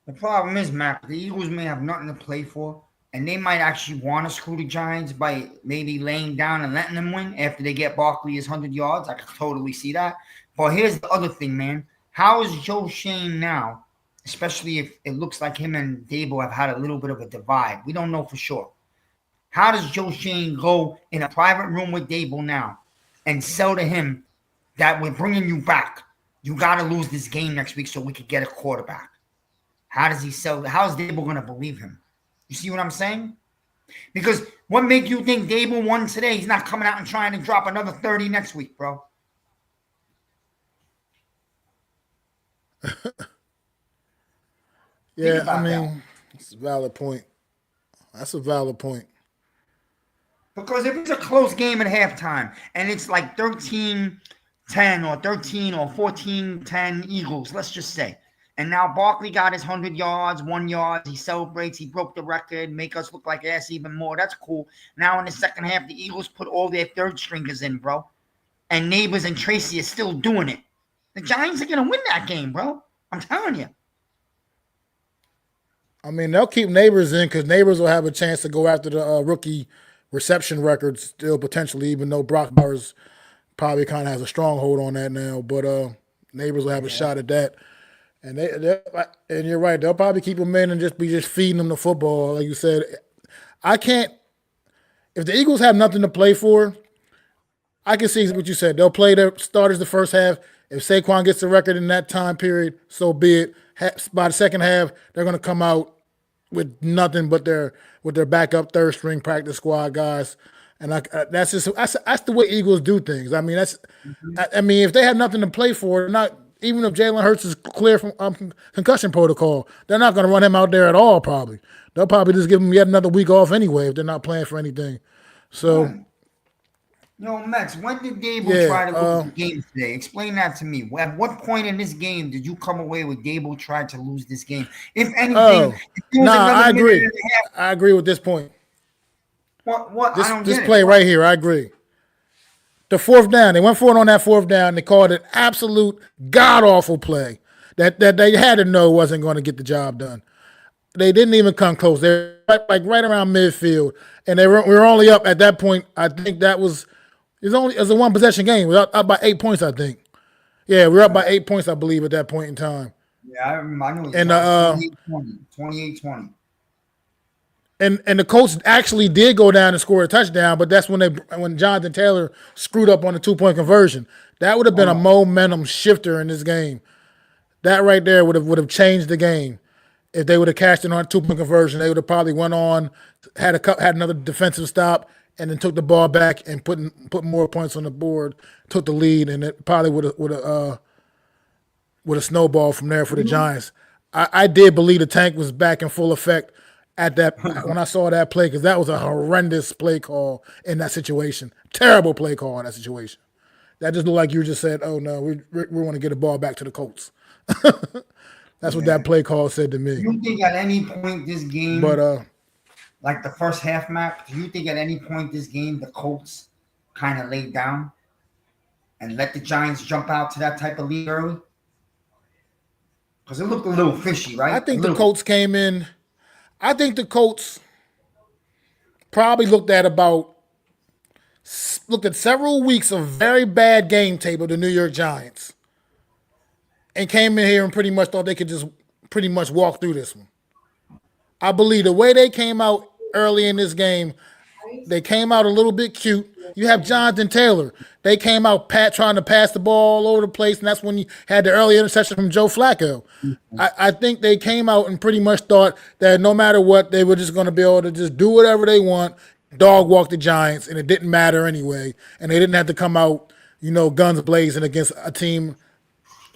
the problem is, Mac, the Eagles may have nothing to play for, and they might actually want to screw the Giants by maybe laying down and letting them win after they get Barkley his 100 yards. I can totally see that. But here's the other thing, man. How is Joe Shane now, especially if it looks like him and Dable have had a little bit of a divide? We don't know for sure. How does Joe Shane go in a private room with Dable now and sell to him that we're bringing you back? You got to lose this game next week so we could get a quarterback. How does he sell? How is Dable going to believe him? You see what I'm saying? Because what make you think Dable won today? He's not coming out and trying to drop another 30 next week, bro. Yeah, I mean, it's a valid point. That's a valid point. Because if it's a close game at halftime and it's like 13-10 or 13 or 14-10 Eagles, let's just say, And now Barkley got his 100 yards, 1 yard. He celebrates. He broke the record, make us look like ass even more. That's cool. Now in the second half, the Eagles put all their third stringers in, bro. And Neighbors and Tracy are still doing it. The Giants are going to win that game, bro. I'm telling you. I mean, they'll keep Neighbors in because Neighbors will have a chance to go after the rookie reception records still potentially, even though Brock Bowers probably kind of has a stronghold on that now. But Neighbors will have a shot at that. And and you're right, they'll probably keep him in and just feeding them the football, like you said. I can't. If the Eagles have nothing to play for, I can see what you said. They'll play their starters the first half. If Saquon gets the record in that time period, so be it. By the second half, they're going to come out with nothing but their backup third string practice squad guys, and that's the way Eagles do things. I mean, I mean, if they have nothing to play for, not even if Jalen Hurts is clear from concussion protocol, they're not going to run him out there at all. Probably they'll probably just give him yet another week off anyway if they're not playing for anything. So. Yo, Max, when did Gable try to lose the game today? Explain that to me. At what point in this game did you come away with Gable tried to lose this game? If anything, I agree. I agree with this point. What? This play right here, I agree. The fourth down, they went for it on that fourth down. They called it absolute god-awful play that they had to know wasn't going to get the job done. They didn't even come close. They're right around midfield, and we were only up at that point. I think that was. It was a one possession game. We were up by 8 points, I think. Yeah, we were up by 8 points, I believe, at that point in time. Yeah, I remember. I knew it was 28-20. And the Colts actually did go down and score a touchdown, but that's when Jonathan Taylor screwed up on the 2-point conversion. That would have been a momentum shifter in this game. That right there would have changed the game. If they would have cashed in on a 2-point conversion, they would have probably went on, had another defensive stop, and then took the ball back and put more points on the board, took the lead, and it probably would have snowballed from there for the Giants. I did believe the tank was back in full effect at that when I saw that play, because that was a horrendous play call in that situation. Terrible play call in that situation. That just looked like you just said, "Oh no, we want to get the ball back to the Colts." That's what that play call said to me. Do you think at any point this game, like the first half, Mac, do you think at any point this game the Colts kind of laid down and let the Giants jump out to that type of lead early? Because it looked a little fishy, right? I think the Colts came in. I think the Colts probably looked at several weeks of very bad game tape of the New York Giants and came in here and pretty much thought they could just pretty much walk through this one. I believe the way they came out early in this game, they came out a little bit cute. You have Jonathan Taylor. They came out trying to pass the ball all over the place, and that's when you had the early interception from Joe Flacco. I think they came out and pretty much thought that no matter what, they were just going to be able to just do whatever they want, dog walk the Giants, and it didn't matter anyway. And they didn't have to come out, guns blazing against a team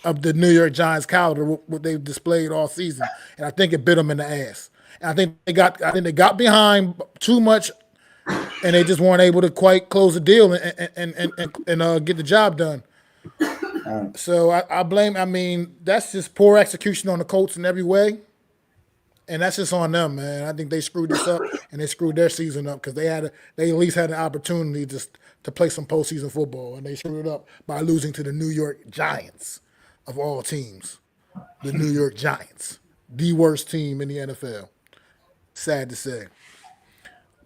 of the New York Giants caliber, what they've displayed all season. And I think it bit them in the ass. And I think they got behind too much, and they just weren't able to quite close the deal and get the job done. So I blame. I mean, that's just poor execution on the Colts in every way, and that's just on them, man. I think they screwed this up, and they screwed their season up because they at least had an opportunity to play some postseason football, and they screwed it up by losing to the New York Giants of all teams. The New York Giants, the worst team in the NFL. Sad to say.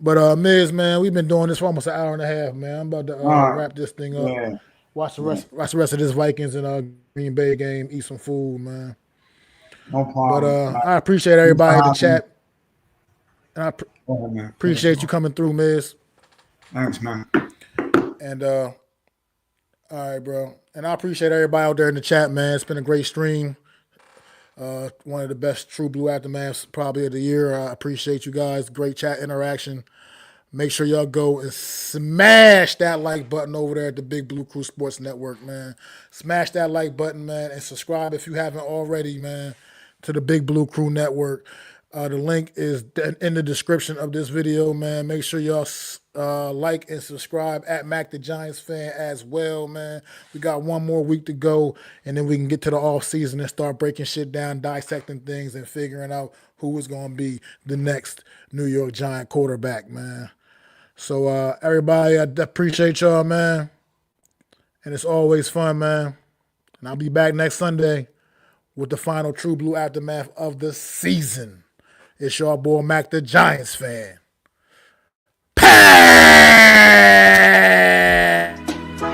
But Miz, man, we've been doing this for almost an hour and a half, man. I'm about to wrap this thing up. Yeah. Watch the rest of this Vikings and Green Bay game. Eat some food, man. No problem. But I appreciate everybody in the chat. And I appreciate you coming through, Miz. Thanks, man. And all right, bro. And I appreciate everybody out there in the chat, man. It's been a great stream. One of the best True Blue Aftermaths probably of the year. I appreciate you guys. Great chat interaction. Make sure y'all go and smash that like button over there at the Big Blue Crew Sports Network, man. Smash that like button, man, and subscribe if you haven't already, man, to the Big Blue Crew Network. The link is in the description of this video, man. Make sure y'all like and subscribe at MacDaGiantsFan as well, man. We got one more week to go, and then we can get to the off season and start breaking shit down, dissecting things, and figuring out who is going to be the next New York Giant quarterback, man. So everybody, I appreciate y'all, man. And it's always fun, man. And I'll be back next Sunday with the final True Blue aftermath of the season. It's your boy Mac the Giants fan. I'd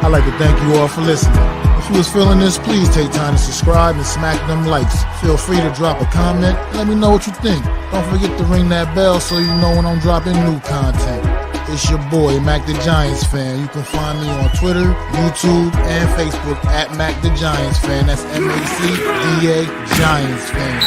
like to thank you all for listening. If you was feeling this, please take time to subscribe and smack them likes. Feel free to drop a comment. Let me know what you think. Don't forget to ring that bell so you know when I'm dropping new content. It's your boy, Mac the Giants fan. You can find me on Twitter, YouTube, and Facebook at Mac the Giants fan. That's MACDA Giants fan.